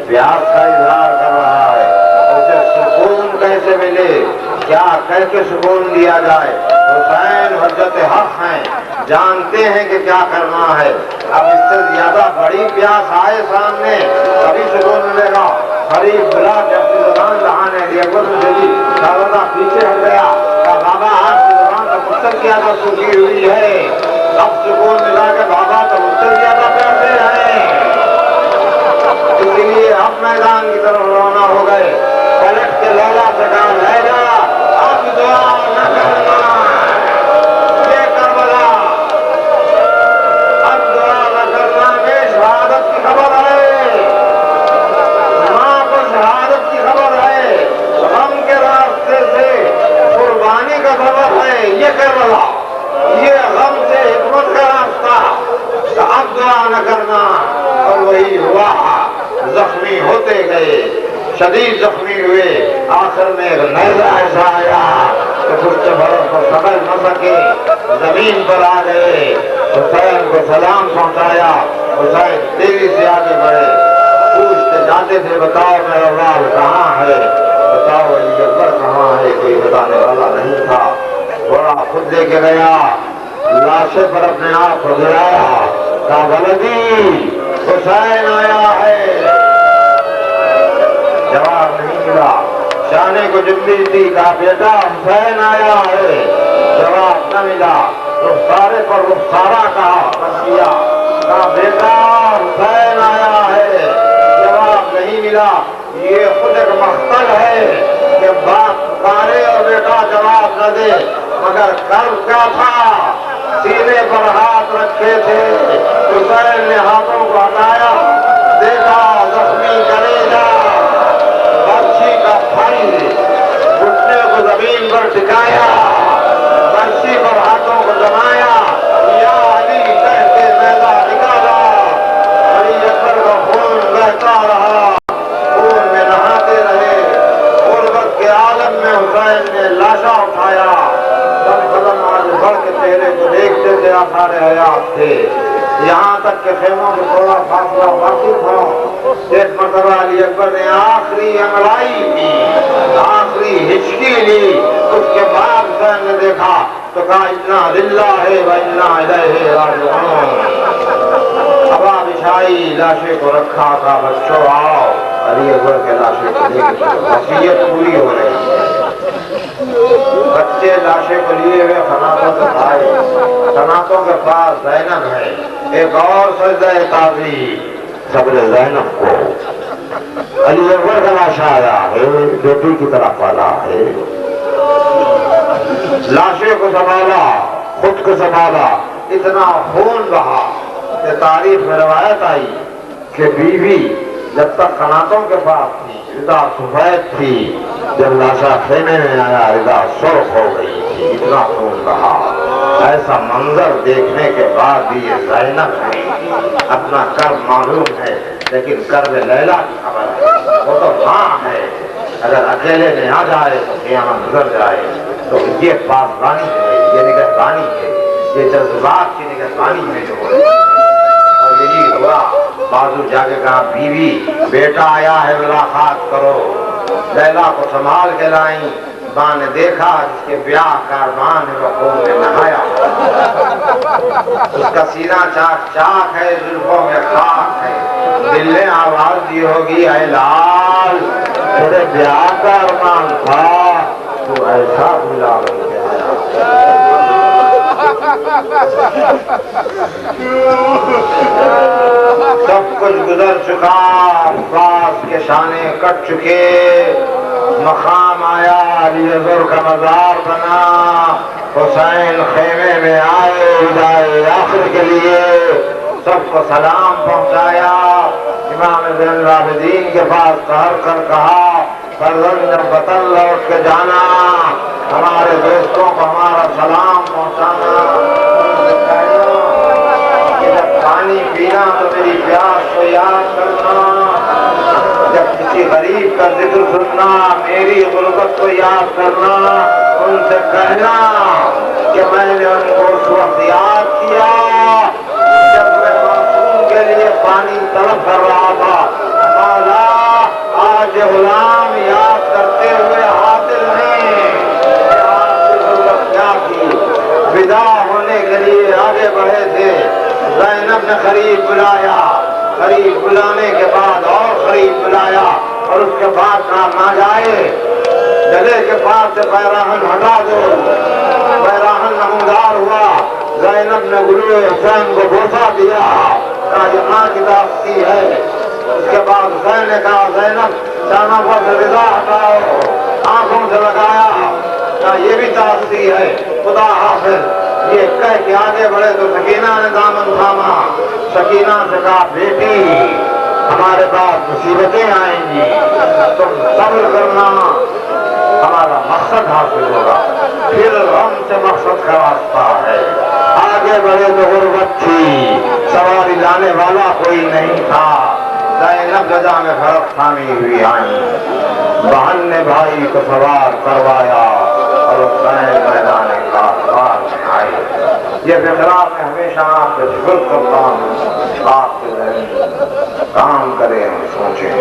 پیاس کا اظہار کر رہا ہے، اسے سکون کیسے ملے، کیا کہہ کے سکون دیا جائے؟ حسین حجت حق ہیں، جانتے ہیں کہ کیا کرنا ہے۔ اب اس سے زیادہ بڑی پیاس آئے سامنے تبھی سکون ملے گا۔ قریب بلا کے اپنی زبان لہانے لیا، شہزادہ پیچھے ہٹ گیا، کہا بابا آپ کی زبان تو مجھ سے زیادہ سوکھی ہوئی ہے، اب سکون ملا کہ بابا تو مجھ سے زیادہ پیاسے ہیں۔ اسی لیے اب میدان کی طرف روانہ ہو گئے، پلٹ کے لیلا سے کہا لیلا اب دعا نہ کرنا، یہ کربلا اب دعا نہ کرنا، میں شہادت کی خبر ہے، ماں کو شہادت کی خبر ہے، غم کے راستے سے قربانی کا سبب ہے یہ کربلا، یہ غم سے حکمت کا راستہ، تو اب دعا نہ کرنا۔ اور وہی ہوا، زخمی ہوتے گئے، شدید زخمی ہوئے، آخر میں ایک نیزہ ایسا آیا کہ کچھ برف کو سمجھ نہ سکے، زمین پر آ گئے، حسین کو سلام پہنچایا، حسین تیزی سے آگے بڑھے، پوچھتے جاتے تھے بتاؤ میرا لال کہاں ہے، بتاؤ علی اکبر کہاں ہے، کوئی بتانے والا نہیں تھا۔ گھوڑا خود لے کے گیا، لاشے پر اپنے آپ کو گرایا، کہا ولدی حسین آیا ہے، جواب نہیں ملا۔ شانے کو جملی دی، کہا بیٹا حسین آیا ہے، جواب نہ ملا۔ رخسارے پر رخسارا کہا بیٹا حسین آیا ہے، جواب نہیں ملا۔ یہ خود ایک مقتل ہے کہ باپ پکارے اور بیٹا جواب نہ دے، مگر کرب کیا تھا، سینے پر ہاتھ رکھے تھے، حسین نے ہاتھوں کو ہٹایا، دیکھا زخمی کلیجہ، برچھی کا پھل، گھٹنے کو زمین پر ٹکایا، برچھی پر ہاتھوں کو جمایا، یا علی کہہ کے نیزہ نکالا، علی اکبر کا خون بہتا رہا، خون میں نہاتے رہے۔ غربت کے عالم میں حسین نے لاشا اٹھایا، قدم آج بڑھ کے چہرے کو دیکھتے تھے، آثار حیات تھے، یہاں تک کہ خیموں میں تھوڑا فاصلہ واقف ہو۔ ایک مرتبہ علی اکبر نے آخری انگڑائی کی، آخری تھوڑی ہچکی لی، اس کے بعد حسین نے دیکھا تو کہا انا للہ و انا الیہ راجعون۔ ہوا بچھائی، لاشے کو رکھا، کہا بچوں آؤ، علی اکبر کے لاشے کو لے کے چلو، وصیت پوری ہو رہی ہے۔ بچے لاشے کو لیے ہوئے خناتوں سے آئے، خناتوں کے پاس زینب ہے، ایک اور سجدہ تعظیم صبر زینب کو، علی اکبر کا لاشا آیا ہے، بیٹی کی طرف والا ہے، لاشے کو سنبھالا، خود کو سنبھالا، اتنا خون بہا کہ تاریخ میں روایت آئی کہ بیوی جب تک قناتوں کے پاس تھی رضا سفید تھی، جب لاشا خیمے میں آیا رضا سرخ ہو گئی تھی، اتنا خون بہا۔ ایسا منظر دیکھنے کے بعد بھی یہ زینب ہے، اپنا کرب معلوم ہے لیکن کرب لیلا کی خبر ہے، وہ تو ماں ہے، اگر اکیلے میں آ جائے تو قیامت گزر جائے۔ تو یہ پاسبانی ہے، یہ نگہبانی ہے، یہ جذبات کی نگہبانی ہے جو ہے۔ اور یہی ہوا، بازو جا کے کہا بیوی بیٹا آیا ہے ملاقات کرو، لیلا کو سنبھال کے لائیں، ماں نے دیکھا جس کے بیاہ کا ارمان ہے وہ خون میں نہایا، اس کا سینہ چاک چاک ہے، زلفوں میں خاک ہے، دل نے آواز دی ہوگی اے لال تیرے بیاہ کا ارمان تھا تو ایسا بلا لے کے آیا۔ سب کچھ گزر چکا، عباس کے شانے کٹ چکے، مقام آیا، علی اکبر کا مزار بنا، حسین خیمے میں آئے وداع آخر کے لیے، سب کو سلام پہنچایا، امام زین العابدین کے پاس قہر کر کہا فرزند جب وطن لوٹ کے جانا، ہمارے دوستوں کو ہمارا سلام پہنچانا، کہ جب پانی پینا تو میری پیاس کو یاد کرنا، جب کسی غریب کا ذکر سننا میری غربت کو یاد کرنا، ان سے کہنا کہ میں نے ان کو اس وقت یاد کیا جب میں معصوم کے لیے پانی طلب کر رہا تھا، مولا آج غلام یاد کرتے ہوئے حاضر ہیں کہ آپ کی ضرورت کیا تھی۔ ودا ہونے کے لیے آگے بڑھے تھے، زینب نے قریب بلایا، قریب بلانے کے بعد اور قریب بلایا، اور اس کے بعد کہا نہ جائے، گلے کے پاس سے پیراہن ہٹا دو، پیراہن نمودار ہوا، زینب نے گلو حسین کو بوسہ دیا، کہا یہ ماں کی داغتی ہے۔ اس کے بعد حسین نے کہا زینب شانہ پر سے رضا ہٹاؤ، آنکھوں سے لگایا، کہا یہ بھی داغتی ہے، خدا حافظ۔ یہ کہہ کے آگے بڑھے تو سکینہ نے دامن تھاما، سکینہ سے کہا بیٹی ہمارے پاس مصیبتیں آئیں گی، تم صبر کرنا، ہمارا مقصد حاصل ہوگا، پھر غم سے مقصد کا راستہ ہے۔ آگے بڑھے تو غربت تھی، سواری لانے والا کوئی نہیں تھا، زینب رضا میں فرق تھامی ہوئی آئیں، بہن نے بھائی کو سوار کروایا اور حسین میدان کاربار میں آئے۔ یہ فقرہ میں ہمیشہ آپ سے شکر کرتا ہوں، آپ کے ذہن کام کریں ہم سوچیں۔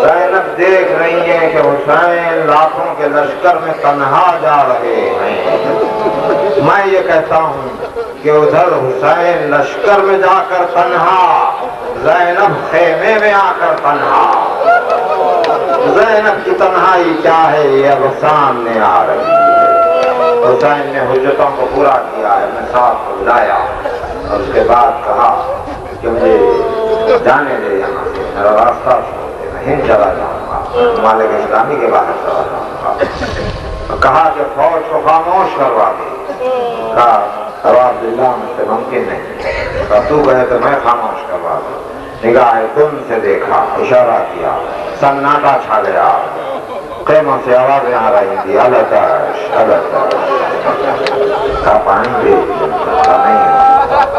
زینب دیکھ رہی ہیں کہ حسین لاکھوں کے لشکر میں تنہا جا رہے ہیں، میں یہ کہتا ہوں کہ ادھر حسین لشکر میں جا کر تنہا، زینب خیمے میں آ کر تنہا۔ زینب کی تنہائی کیا ہے یہ اب سامنے آ رہی ہے۔ حسین نے حجتوں کو پورا کیا ہے، میں ساتھ کو لایا اور اس کے بعد کہا کہ مجھے جانے دے یہاں سے، میرا راستہ چھوڑ دے، میں ہند چلا جاؤں گا، ممالک اسلامی کے باہر چلا جاؤں گا۔ کہا کہ فوج کو خاموش کروا دے، کہا عبداللہ مجھ سے ممکن نہیں، تو کہے تو میں خاموش کروا دوں۔ نگاہ تم سے دیکھا، اشارہ کیا، سناٹا چھا گیا، خیموں سے آوازیں آ رہی تھی، التش التش کا پانی دے نہیں